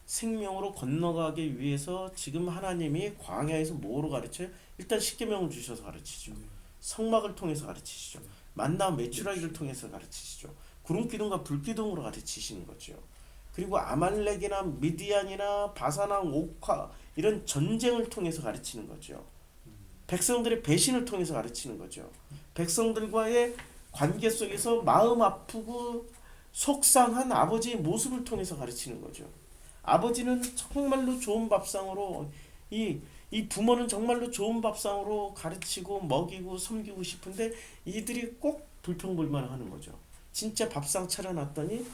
Speaker 1: 생명으로 건너가기 위해서 지금 하나님이 광야에서 뭐로 가르쳐요? 일단 십계명을 주셔서 가르치죠. 성막을 통해서 가르치시죠. 만나 메추라기를 통해서 가르치시죠. 구름 기둥과 불 기둥으로 가르치시는 거죠. 그리고 아말렉이나 미디안이나 바사랑 옥화 이런 전쟁을 통해서 가르치는 거죠. 백성들의 배신을 통해서 가르치는 거죠. 백성들과의 관계 속에서 마음 아프고 속상한 아버지의 모습을 통해서 가르치는 거죠. 아버지는 정말로 좋은 밥상으로 이 부모는 정말로 좋은 밥상으로 가르치고 먹이고 섬기고 싶은데 이들이 꼭 불평불만을 하는 거죠. 진짜 밥상 차려놨더니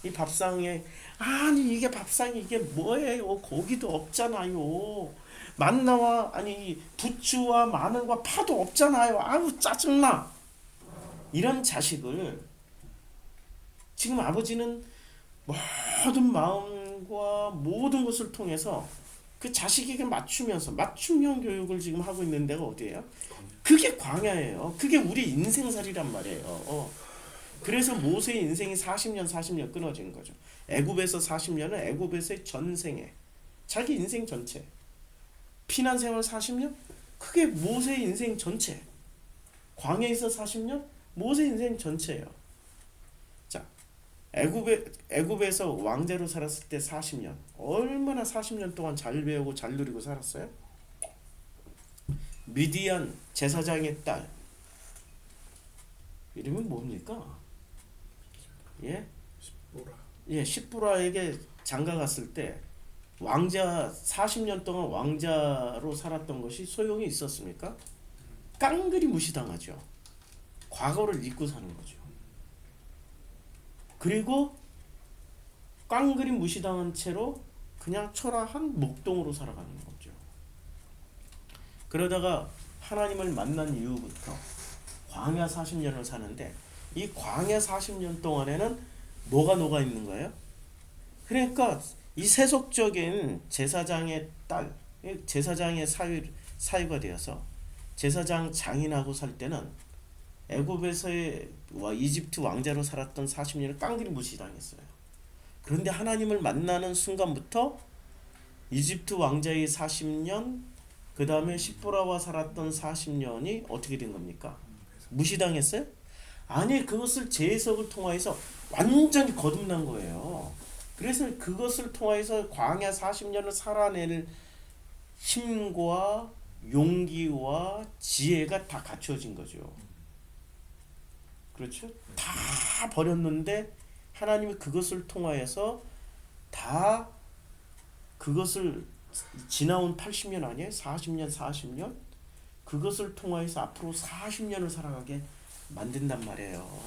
Speaker 1: 이 밥상에 아니 이게 밥상이 이게 뭐예요? 고기도 없잖아요. 만나와 아니 부추와 마늘과 파도 없잖아요. 아유 짜증나. 이런 자식을 지금 아버지는 모든 마음과 모든 것을 통해서 그 자식에게 맞추면서 맞춤형 교육을 지금 하고 있는 데가 어디예요? 그게 광야예요. 그게 우리 인생살이란 말이에요. 그래서 모세의 인생이 40년 끊어진 거죠. 애굽에서 40년은 애굽에서의 전생에 자기 인생 전체. 피난 생활 40년? 그게 모세의 인생 전체. 광야에서 40년? 모세의 인생 전체예요. 자, 애굽에서 왕제로 살았을 때 40년. 얼마나 40년 동안 잘 배우고 잘 누리고 살았어요? 미디안 제사장의 딸. 이름이 뭡니까? 예? 십보라에게 장가 갔을 때 왕자 40년 동안 왕자로 살았던 것이 소용이 있었습니까? 깡그리 무시당하죠. 과거를 잊고 사는 거죠. 그리고 깡그리 무시당한 채로 그냥 초라한 목동으로 살아가는 거죠. 그러다가 하나님을 만난 이후부터 광야 40년을 사는데 이 광야 40년 동안에는 뭐가 녹아 있는 거예요? 그러니까 이 세속적인 제사장의 딸, 제사장의 사유가 되어서 제사장 장인하고 살 때는 애굽에서의 이집트 왕자로 살았던 40년을 깡그리 무시당했어요. 그런데 하나님을 만나는 순간부터 이집트 왕자의 40년, 그 다음에 십보라와 살았던 40년이 어떻게 된 겁니까? 무시당했어요? 아니, 그것을 재해석을 통해서 완전히 거듭난 거예요. 그래서 그것을 통해서 광야 40년을 살아낼 힘과 용기와 지혜가 다 갖춰진 거죠. 그렇죠? 다 버렸는데 하나님이 그것을 통하여서 다 그것을 지나온 80년 아니에요? 40년 그것을 통하여서 앞으로 40년을 살아가게 만든단 말이에요.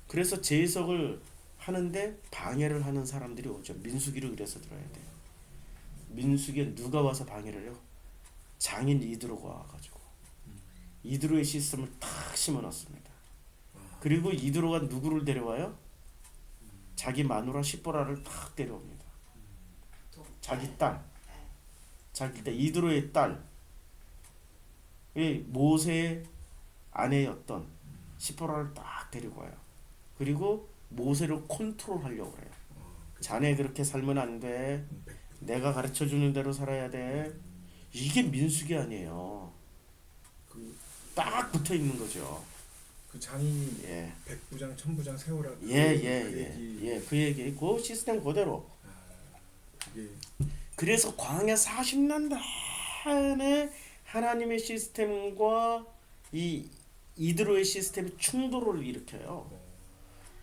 Speaker 1: 그래서 재해석을 하는데 방해를 하는 사람들이 오죠. 민수기를 그래서 들어야 돼요. 민수기에 누가 와서 방해를 해요? 장인 이드로가 와가지고 이드로의 시스템을 탁 심어놨습니다. 그리고 이드로가 누구를 데려와요? 자기 마누라 십보라를 탁 데려옵니다. 자기 딸 이드로의 딸, 모세의 아내였던 십보라를 딱 데리고 와요. 그리고 모세를 컨트롤하려고 그래요. 자네 그렇게 살면 안 돼. 내가 가르쳐주는 대로 살아야 돼. 이게 민수기 아니에요. 딱 붙어 있는 거죠.
Speaker 2: 그 장인이 백부장 천부장 세우라.
Speaker 1: 그 얘기 그 시스템 그대로.
Speaker 2: 그게
Speaker 1: 그래서 광야 40년 내내 하나님의 시스템과 이 이드로의 시스템이 충돌을 일으켜요.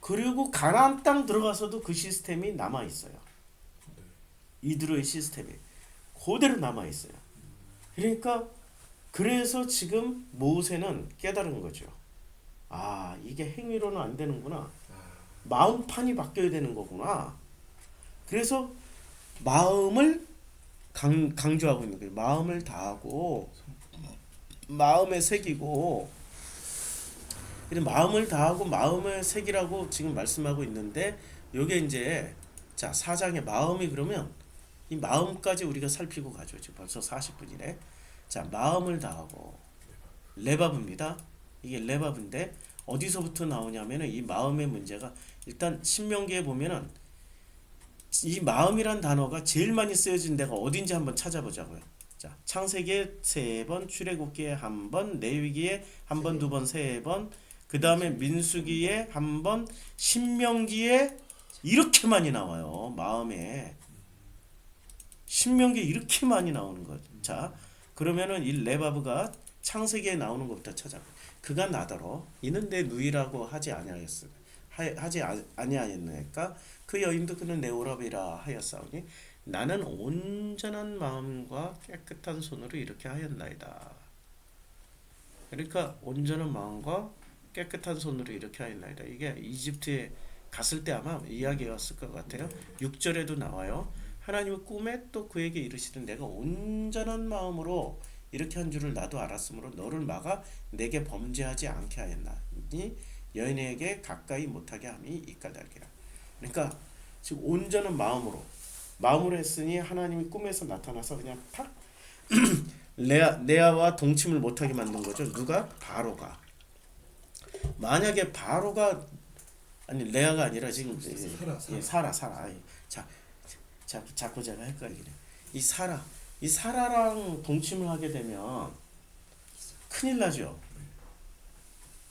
Speaker 1: 그리고 가나안 땅 들어가서도 그 시스템이 남아 있어요. 이드로의 시스템이 그대로 남아 있어요. 그러니까 그래서 지금 모세는 깨달은 거죠. 아, 이게 행위로는 안 되는구나. 마음판이 바뀌어야 되는 거구나. 그래서 마음을 강조하고 있는 거예요. 마음을 다하고 마음에 새기고, 마음을 다하고 마음에 새기라고 지금 말씀하고 있는데, 요게 이제 자 4장의 마음이, 그러면 이 마음까지 우리가 살피고 가죠. 지금 벌써 40분이네. 자, 마음을 다하고 레바브입니다. 이게 레바브인데 어디서부터 나오냐면은 이 마음의 문제가, 일단 신명기에 보면은 이 마음이란 단어가 제일 많이 쓰여진 데가 어딘지 한번 찾아보자고요. 자, 창세기에 3번, 출애굽기에 1번, 레위기에 1번, 2번, 3번, 그 다음에 민수기에 1번, 신명기에 이렇게 많이 나와요. 마음에 신명기에 이렇게 많이 나오는 것. 자, 그러면은 이 레바브가 창세기에 나오는 것부터 찾아봐. 그가 나더러 이는 내 누이라고 하지 아니하였나이까 그 여인도 그는 내 오라비라 하였사오니 나는 온전한 마음과 깨끗한 손으로 이렇게 하였나이다. 그러니까 온전한 마음과 깨끗한 손으로 이렇게 하였나이다. 이게 이집트에 갔을 때 아마 이야기였을 것 같아요. 6절에도 나와요. 하나님은 꿈에 또 그에게 이르시되 내가 온전한 마음으로 이렇게 한 줄을 나도 알았으므로 너를 막아 내게 범죄하지 않게 하였나니 여인에게 가까이 못하게 함이 이까닭이라. 그러니까 지금 온전한 마음으로 했으니 하나님이 꿈에서 나타나서 그냥 탁 레아와 동침을 못하게 만든 거죠. 누가? 바로가. 만약에 바로가, 아니 레아가 아니라 지금 사라. 자꾸 제가 헷갈리네. 이 사라랑 동침을 하게 되면 큰일 나죠.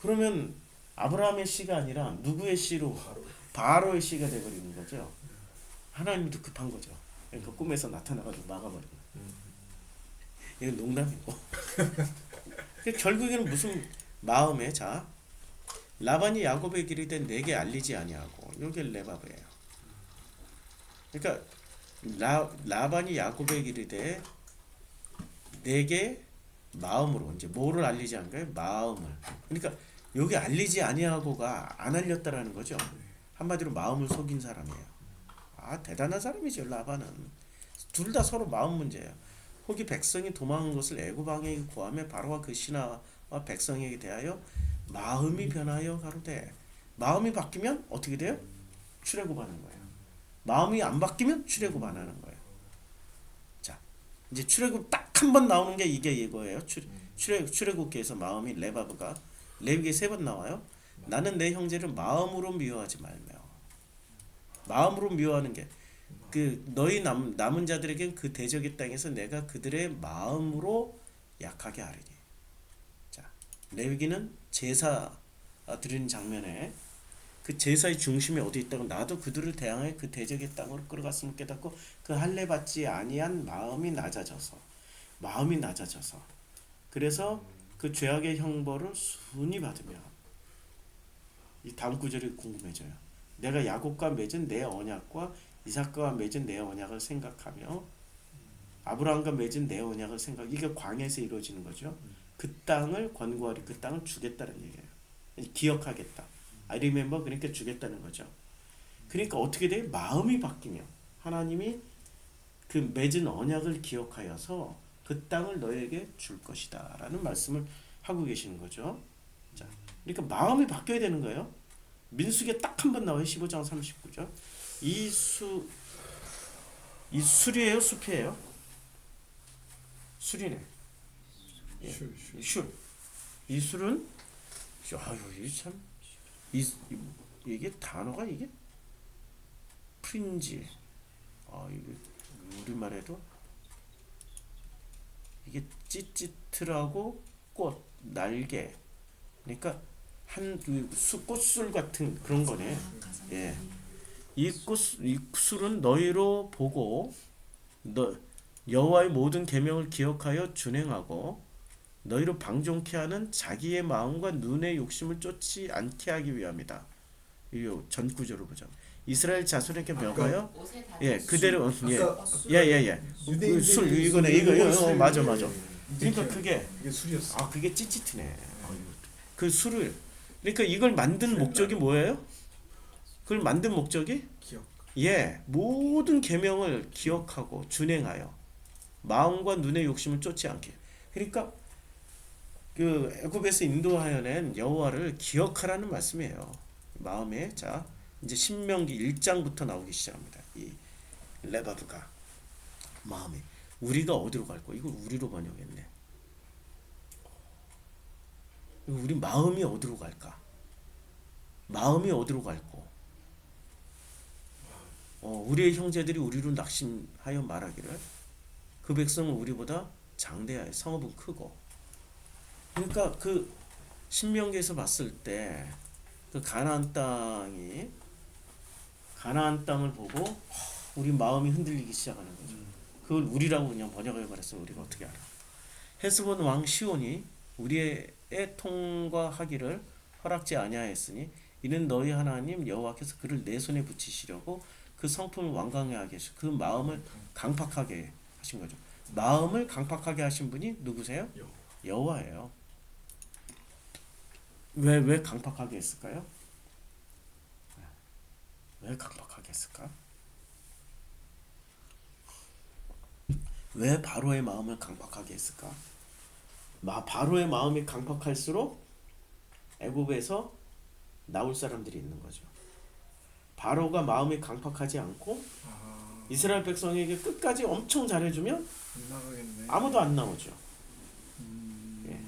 Speaker 1: 그러면 아브라함의 씨가 아니라 누구의 씨로? 바로의 씨가 되어버리는 거죠. 하나님도 급한 거죠. 그러니까 꿈에서 나타나가지고 막아버리는 거예요. 이건 농담이고. 결국에는 무슨 마음에, 자, 라반이 야곱의 길이 된 내게 알리지 아니하고, 요게 레바브예요. 그러니까 라반이 야곱의 길이 돼 내게 마음으로, 이제 뭐를 알리지 않은 거예요? 마음을. 그러니까 여기 알리지 아니하고가 안 알렸다라는 거죠. 한마디로 마음을 속인 사람이에요. 아, 대단한 사람이죠. 라반은 둘 다 서로 마음 문제예요. 혹이 백성이 도망한 것을 애굽 왕에게 구하며 바로와 그 신하와 백성에게 대하여 마음이 변하여 가로되, 마음이 바뀌면 어떻게 돼요? 출애굽하는 거예요. 마음이 안 바뀌면 출애굽 안 하는 거예요. 자, 이제 출애굽 딱 한 번 나오는 게 이게 이거예요. 출애굽기에서 마음이 레바브가 레위기에 3번 나와요. 나는 내 형제를 마음으로 미워하지 말며. 마음으로 미워하는 게 그 너희 남은 자들에겐 그 대적의 땅에서 내가 그들의 마음으로 약하게 하리니. 자, 레위기는 제사 드리는 장면에 그 제사의 중심이 어디 있다고, 나도 그들을 대항해 그 대적의 땅으로 끌어갔음을 깨닫고 그 할례 받지 아니한 마음이 낮아져서 그래서 그 죄악의 형벌을 순히 받으며. 이 다음 구절이 궁금해져요. 내가 야곱과 맺은 내 언약과 이삭과 맺은 내 언약을 생각하며 아브라함과 맺은 내 언약을 생각. 이게 광야에서 이루어지는 거죠. 그 땅을 권고하리, 그 땅을 주겠다는 얘기예요. 기억하겠다. I remember, 그러니까 주겠다는 거죠. 그러니까 어떻게 돼? 마음이 바뀌면 하나님이 그 맺은 언약을 기억하여서 그 땅을 너에게 줄 것이다 라는 말씀을 하고 계시는 거죠. 자, 그러니까 마음이 바뀌어야 되는 거예요. 민수기에 딱 한 번 나와요. 15장 39절. 이 술이에요? 숲이에요? 술이네. 예. 술. 이 술은, 아유, 이게 단어가 이게 프린지. 이게 우리말에도 이게 찌찌트라고 꽃, 날개. 그러니까 꽃술 같은 그런 거네. 예. 이 술은 너희로 보고 여호와의 모든 계명을 기억하여 준행하고 너희로 방종케 하는 자기의 마음과 눈의 욕심을 쫓지 않게 하기 위함이다. 이 전 구절을 보자. 이스라엘 자손에게 명하여 예 그대로 예예예 술 이거네 이거 맞아 그러니까
Speaker 2: 이게 술이었어.
Speaker 1: 아 그게 찌찌트네. 그 술을 그러니까 이걸 만든 목적이 뭐예요? 그걸 만든 목적이
Speaker 2: 기억.
Speaker 1: 예 모든 계명을 기억하고 준행하여 마음과 눈의 욕심을 쫓지 않게. 그러니까 그 애굽에서 인도하여낸 여호와를 기억하라는 말씀이에요. 마음에 자 이제 신명기 1장부터 나오기 시작합니다. 이 레바브가 마음에 우리가 어디로 갈 거? 이걸 우리로 번역했네. 우리 마음이 어디로 갈까? 마음이 어디로 갈고? 우리의 형제들이 우리로 낙심하여 말하기를 그 백성은 우리보다 장대하여 성읍은 크고. 그러니까 그 신명기에서 봤을 때 그 가나안 땅을 보고 우리 마음이 흔들리기 시작하는 거죠. 그걸 우리라고 그냥 번역해 버렸으면 우리가 어떻게 알아? 헤스본 왕 시온이 우리의 통과하기를 허락지 아니하였으니 이는 너희 하나님 여호와께서 그를 내 손에 붙이시려고 그 성품을 완강하게 하시고 그 마음을 강팍하게 하신 거죠. 마음을 강팍하게 하신 분이 누구세요? 여호와예요. 왜 강팍하게 했을까요? 왜 강팍하게 했을까? 왜 바로의 마음을 강팍하게 했을까? 바로의 마음이 강팍할수록 애굽에서 나올 사람들이 있는 거죠. 바로가 마음이 강팍하지 않고 이스라엘 백성에게 끝까지 엄청 잘해주면
Speaker 2: 안 나가겠네.
Speaker 1: 아무도 안 나오죠. 예.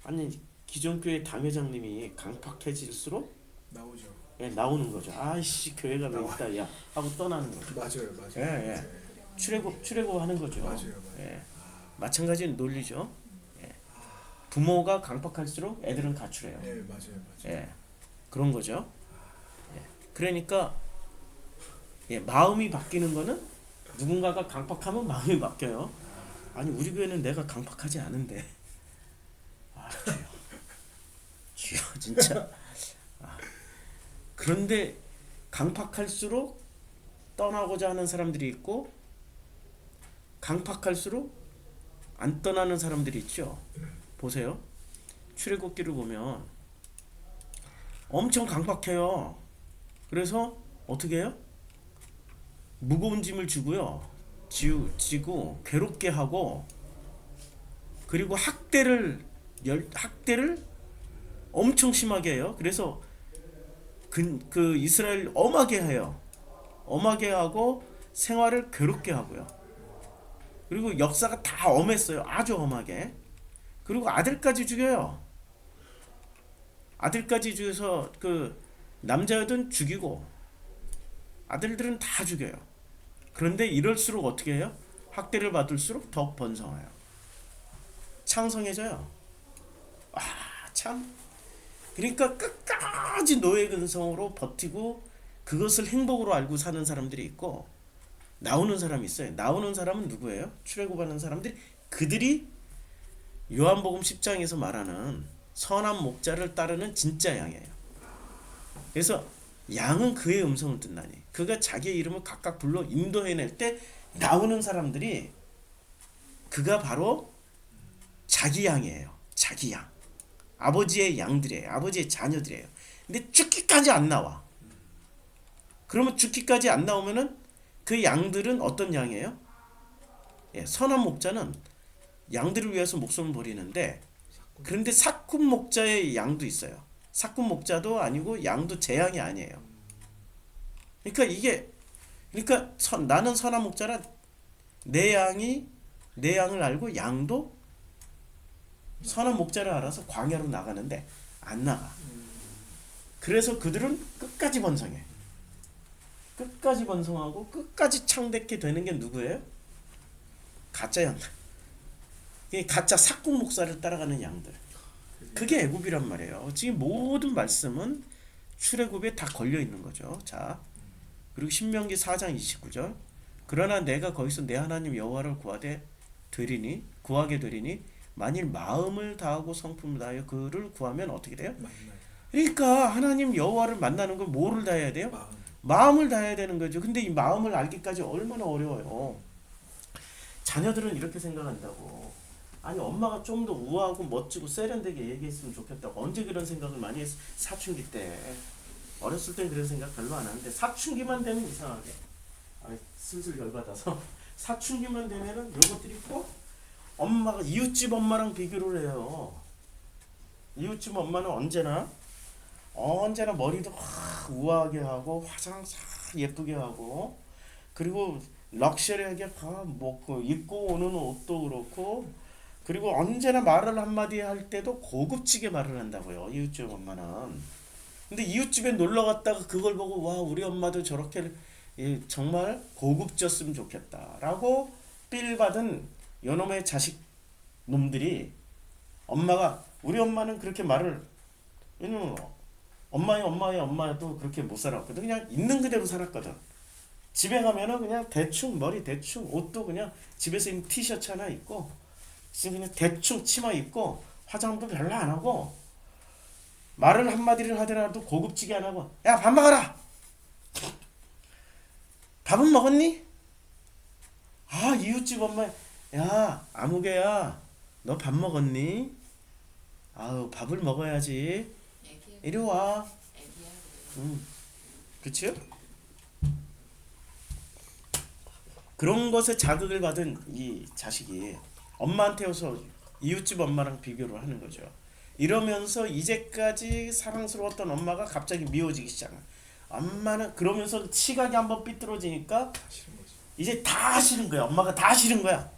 Speaker 1: 아니 기존교회 당회장님이 강팍해질수록
Speaker 2: 나오죠.
Speaker 1: 예, 나오는 거죠. 아이씨 교회가 왜 있다 야 하고 떠나는 거죠.
Speaker 2: 맞아요.
Speaker 1: 예. 출애굽 하는 거죠.
Speaker 2: 맞아요.
Speaker 1: 예. 마찬가지 논리죠. 예. 부모가 강팍할수록 애들은 가출해요.
Speaker 2: 네, 맞아요.
Speaker 1: 예. 그런 거죠. 예. 그러니까 예, 마음이 바뀌는 거는 누군가가 강팍하면 마음이 바뀌어요. 아니 우리 교회는 내가 강팍하지 않은데. 아, 주여 진짜. 그런데 강팍할수록 떠나고자 하는 사람들이 있고 강팍할수록 안 떠나는 사람들이 있죠. 보세요. 출애굽기를 보면 엄청 강팍해요. 그래서 어떻게 해요? 무거운 짐을 주고요. 지고 괴롭게 하고 그리고 학대를 엄청 심하게 해요. 그래서 그 이스라엘 엄하게 해요. 엄하게 하고 생활을 괴롭게 하고요. 그리고 역사가 다 엄했어요. 아주 엄하게. 그리고 아들까지 죽여요. 아들까지 죽여서 그 남자여든 죽이고 아들들은 다 죽여요. 그런데 이럴수록 어떻게 해요? 학대를 받을수록 더 번성해요. 창성해져요. 참. 그러니까 끝까지 노예 근성으로 버티고 그것을 행복으로 알고 사는 사람들이 있고 나오는 사람이 있어요. 나오는 사람은 누구예요? 출애굽하는 사람들이 그들이 요한복음 10장에서 말하는 선한 목자를 따르는 진짜 양이에요. 그래서 양은 그의 음성을 듣나니 그가 자기의 이름을 각각 불러 인도해낼 때 나오는 사람들이 그가 바로 자기 양이에요. 자기 양. 아버지의 양들이에요. 아버지의 자녀들이에요. 근데 죽기까지 안 나와. 그러면 죽기까지 안 나오면은 그 양들은 어떤 양이에요? 예, 선한 목자는 양들을 위해서 목숨을 버리는데 그런데 사꾼 목자의 양도 있어요. 사꾼 목자도 아니고 양도 제 양이 아니에요. 그러니까 나는 선한 목자라 내 양을 알고 양도 선한 목자를 알아서 광야로 나가는데 안 나가. 그래서 그들은 끝까지 번성해. 끝까지 번성하고 끝까지 창대케 되는 게 누구예요? 가짜 양들. 가짜 사꾼 목사를 따라가는 양들. 그게 애굽이란 말이에요. 지금 모든 말씀은 출애굽에 다 걸려 있는 거죠. 자, 그리고 신명기 4장 29절. 그러나 내가 거기서 내 하나님 여호와를 구하게 되리니 만일 마음을 다하고 성품을 다하여 그를 구하면 어떻게 돼요?
Speaker 2: 만나요.
Speaker 1: 그러니까 하나님 여호와를 만나는 건 뭐를 다해야 돼요?
Speaker 2: 마음.
Speaker 1: 마음을 다해야 되는 거죠. 근데 이 마음을 알기까지 얼마나 어려워요. 자녀들은 이렇게 생각한다고. 아니 엄마가 좀 더 우아하고 멋지고 세련되게 얘기했으면 좋겠다. 언제 그런 생각을 많이 했어? 사춘기 때. 어렸을 땐 그런 생각 별로 안 하는데 사춘기만 되면 이상하게. 아니 슬슬 열받아서 사춘기만 되면은 요것들이 꼭 엄마가 이웃집 엄마랑 비교를 해요. 이웃집 엄마는 언제나 머리도 확 우아하게 하고 화장 싹 예쁘게 하고 그리고 럭셔리하게 먹고 입고 오는 옷도 그렇고 그리고 언제나 말을 한마디 할 때도 고급지게 말을 한다고요. 이웃집 엄마는. 근데 이웃집에 놀러 갔다가 그걸 보고 와 우리 엄마도 저렇게 정말 고급졌으면 좋겠다라고 삘 받은 요놈의 자식 놈들이 엄마가 우리 엄마는 그렇게 말을 왜냐면 엄마도 그렇게 못 살았거든. 그냥 있는 그대로 살았거든. 집에 가면은 그냥 대충 머리 대충 옷도 그냥 집에서 입는 티셔츠 하나 입고 그냥 대충 치마 입고 화장도 별로 안 하고 말을 한마디를 하더라도 고급지게 안 하고 야 밥 먹어라. 밥은 먹었니? 아 이웃집 엄마 야 아무개야 너 밥 먹었니? 아유 밥을 먹어야지. 이리 와. 그렇죠? 그런 것에 자극을 받은 이 자식이 엄마한테 와서 이웃집 엄마랑 비교를 하는 거죠. 이러면서 이제까지 사랑스러웠던 엄마가 갑자기 미워지기 시작해. 엄마는 그러면서 시각이 한번 삐뚤어지니까
Speaker 2: 다 싫은 거지.
Speaker 1: 이제 다 싫은 거야. 엄마가 다 싫은 거야.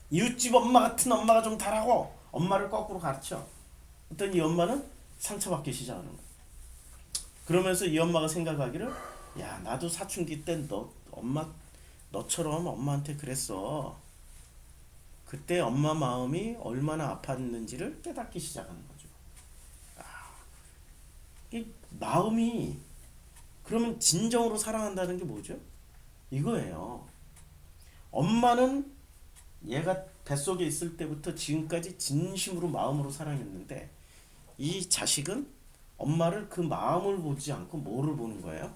Speaker 1: 이웃집 엄마 같은 엄마가 좀 달하고 엄마를 거꾸로 가르쳐. 어떤 이 엄마는 상처받기 시작하는 거야. 그러면서 이 엄마가 생각하기를 야 나도 사춘기 때 너처럼 엄마한테 그랬어. 그때 엄마 마음이 얼마나 아팠는지를 깨닫기 시작하는 거죠. 이 마음이 그러면 진정으로 사랑한다는 게 뭐죠? 이거예요. 엄마는 얘가 뱃속에 있을 때부터 지금까지 진심으로 마음으로 사랑했는데 이 자식은 엄마를 그 마음을 보지 않고 뭐를 보는 거예요?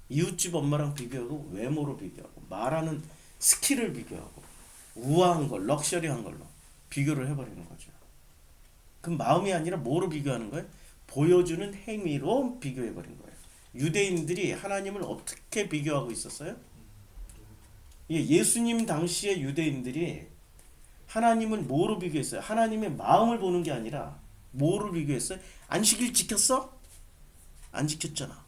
Speaker 1: 이웃집 엄마랑 비교하고 외모로 비교하고 말하는 스킬을 비교하고 우아한 걸 럭셔리한 걸로 비교를 해버리는 거죠. 그 마음이 아니라 뭐로 비교하는 거예요? 보여주는 행위로 비교해버린 거예요. 유대인들이 하나님을 어떻게 비교하고 있었어요? 예수님 당시의 유대인들이 하나님을 뭐로 비교했어요? 하나님의 마음을 보는 게 아니라 뭐로 비교했어요? 안식일 지켰어? 안 지켰잖아.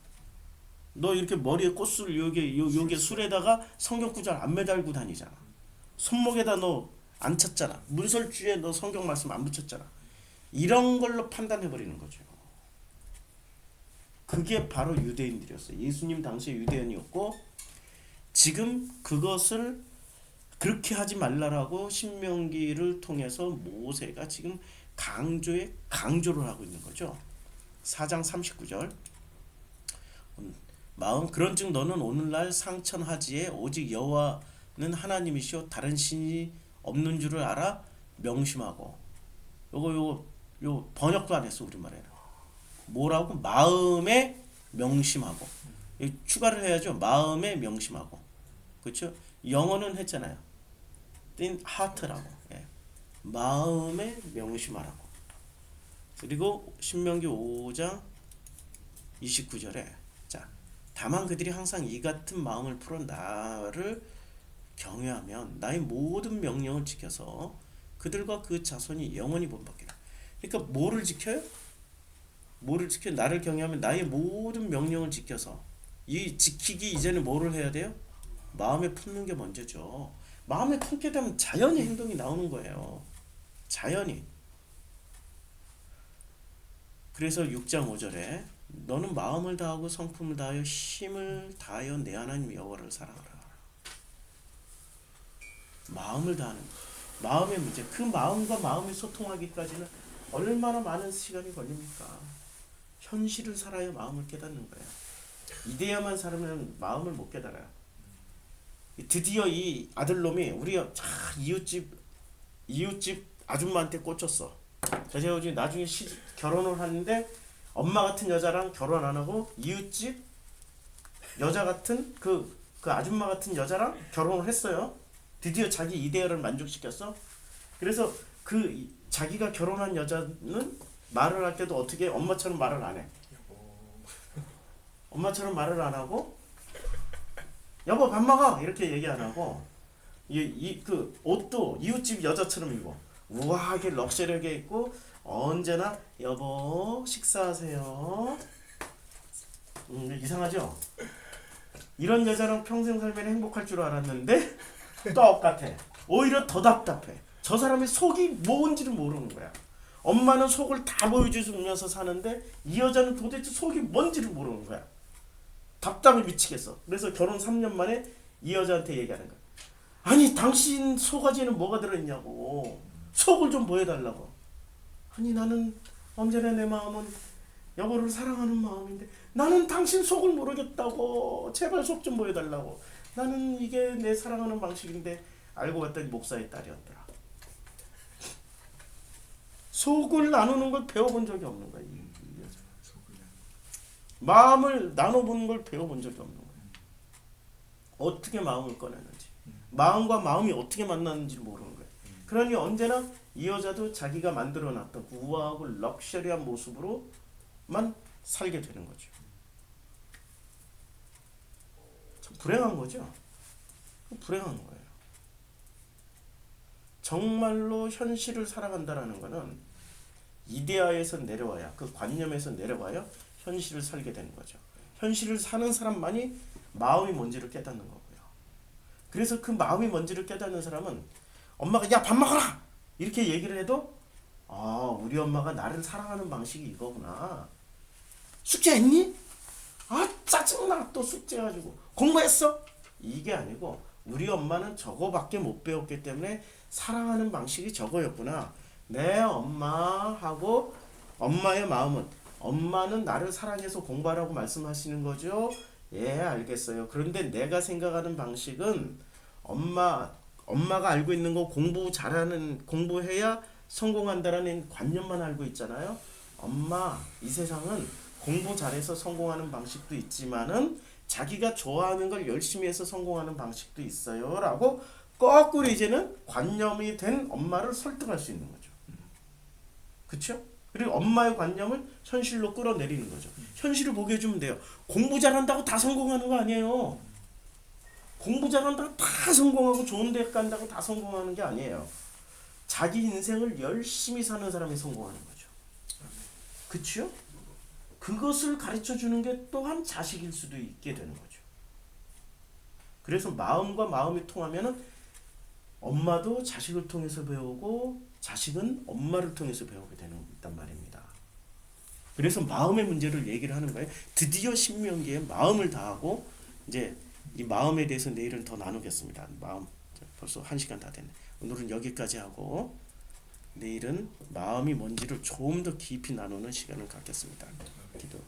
Speaker 1: 너 이렇게 머리에 꽃술 요게 술에다가 성경 구절 안 매달고 다니잖아. 손목에다 너 안 찼잖아. 문설주에 너 성경 말씀 안 붙였잖아. 이런 걸로 판단해 버리는 거죠. 그게 바로 유대인들이었어요. 예수님 당시의 유대인이었고 지금 그것을 그렇게 하지 말라라고 신명기를 통해서 모세가 지금 강조를 하고 있는 거죠. 4장 39절 마음 그런즉 너는 오늘날 상천하지에 오직 여호와는 하나님이시오 다른 신이 없는 줄을 알아 명심하고 요거 번역도 안 했어 우리말에는 뭐라고 마음에 명심하고 추가를 해야죠. 마음에 명심하고 그렇죠? 영어는 했잖아요. in heart라고 마음에 명심하라고. 그리고 신명기 5장 29절에 자 다만 그들이 항상 이 같은 마음을 풀어 나를 경외하면 나의 모든 명령을 지켜서 그들과 그 자손이 영원히 본받기라. 그러니까 뭐를 지켜요? 뭐를 지켜? 나를 경외하면 나의 모든 명령을 지켜서 이 지키기 이제는 뭐를 해야 돼요? 마음에 품는 게 먼저죠. 마음에 품게 되면 자연히 행동이 나오는 거예요. 자연히. 그래서 6장 5절에 너는 마음을 다하고 성품을 다하여 힘을 다하여 내 하나님 여호와를 사랑하라. 마음을 다하는 마음의 문제. 그 마음과 마음이 소통하기까지는 얼마나 많은 시간이 걸립니까? 현실을 살아야 마음을 깨닫는 거예요. 이데야만 살면 마음을 못 깨달아요. 드디어 이 아들놈이 우리 이웃집 이웃집 아줌마한테 꽂혔어. 그래서 나중에 결혼을 하는데 엄마 같은 여자랑 결혼 안 하고 이웃집 여자 같은 그 아줌마 같은 여자랑 결혼을 했어요. 드디어 자기 이데얼을 만족시켰어. 그래서 자기가 결혼한 여자는 말을 할 때도 어떻게 엄마처럼 말을 안 해. 엄마처럼 말을 안 하고 여보 밥 먹어 이렇게 얘기 안 하고 그 옷도 이웃집 여자처럼 입어. 우아하게 럭셔리하게 입고 언제나 여보 식사하세요. 이상하죠? 이런 여자랑 평생 살면 행복할 줄 알았는데 똑같아. 오히려 더 답답해. 저 사람의 속이 뭔지를 모르는 거야. 엄마는 속을 다 보여주면서 사는데 이 여자는 도대체 속이 뭔지를 모르는 거야. 답답해 미치겠어. 그래서 결혼 3년 만에 이 여자한테 얘기하는 거야. 아니 당신 속아지는 뭐가 들어있냐고. 속을 좀 보여달라고. 아니 나는 언제나 내 마음은 여보를 사랑하는 마음인데 나는 당신 속을 모르겠다고. 제발 속 좀 보여달라고. 나는 이게 내 사랑하는 방식인데 알고 봤더니 목사의 딸이었더라. 속을 나누는 걸 배워본 적이 없는 거야. 이 여자. 마음을 나눠보는 걸 배워본 적이 없는 거야. 어떻게 마음을 꺼내는지, 마음과 마음이 어떻게 만나는지 모르는 거야. 그러니 언제나 이 여자도 자기가 만들어놨던 우아하고 럭셔리한 모습으로만 살게 되는 거죠. 참 불행한 거죠. 불행한 거예요. 정말로 현실을 살아간다라는 것은 이데아에서 내려와야, 그 관념에서 내려와야 현실을 살게 되는 거죠. 현실을 사는 사람만이 마음이 뭔지를 깨닫는 거고요. 그래서 그 마음이 뭔지를 깨닫는 사람은 엄마가 야 밥 먹어라 이렇게 얘기를 해도 아 우리 엄마가 나를 사랑하는 방식이 이거구나. 숙제했니? 아 짜증나 또 숙제해가지고 공부했어? 이게 아니고 우리 엄마는 저거밖에 못 배웠기 때문에 사랑하는 방식이 저거였구나. 내 엄마하고 엄마의 마음은 엄마는 나를 사랑해서 공부하라고 말씀하시는 거죠? 예 알겠어요. 그런데 내가 생각하는 방식은 엄마가 알고 있는 거 공부해야 성공한다라는 관념만 알고 있잖아요. 엄마 이 세상은 공부 잘해서 성공하는 방식도 있지만은 자기가 좋아하는 걸 열심히 해서 성공하는 방식도 있어요 라고 거꾸로 이제는 관념이 된 엄마를 설득할 수 있는 거죠. 그쵸? 그리고 엄마의 관념을 현실로 끌어내리는 거죠. 현실을 보게 해주면 돼요. 공부 잘한다고 다 성공하는 거 아니에요. 공부 잘한다고 다 성공하고 좋은 대학 간다고 다 성공하는 게 아니에요. 자기 인생을 열심히 사는 사람이 성공하는 거죠. 그쵸? 그것을 가르쳐주는 게 또한 자식일 수도 있게 되는 거죠. 그래서 마음과 마음이 통하면은 엄마도 자식을 통해서 배우고 자식은 엄마를 통해서 배우게 된단 말입니다. 그래서 마음의 문제를 얘기를 하는 거예요. 드디어 신명기에 마음을 다하고 이제 이 마음에 대해서 내일은 더 나누겠습니다. 마음 벌써 1시간 다 됐네. 오늘은 여기까지 하고 내일은 마음이 뭔지를 좀 더 깊이 나누는 시간을 갖겠습니다. 기도.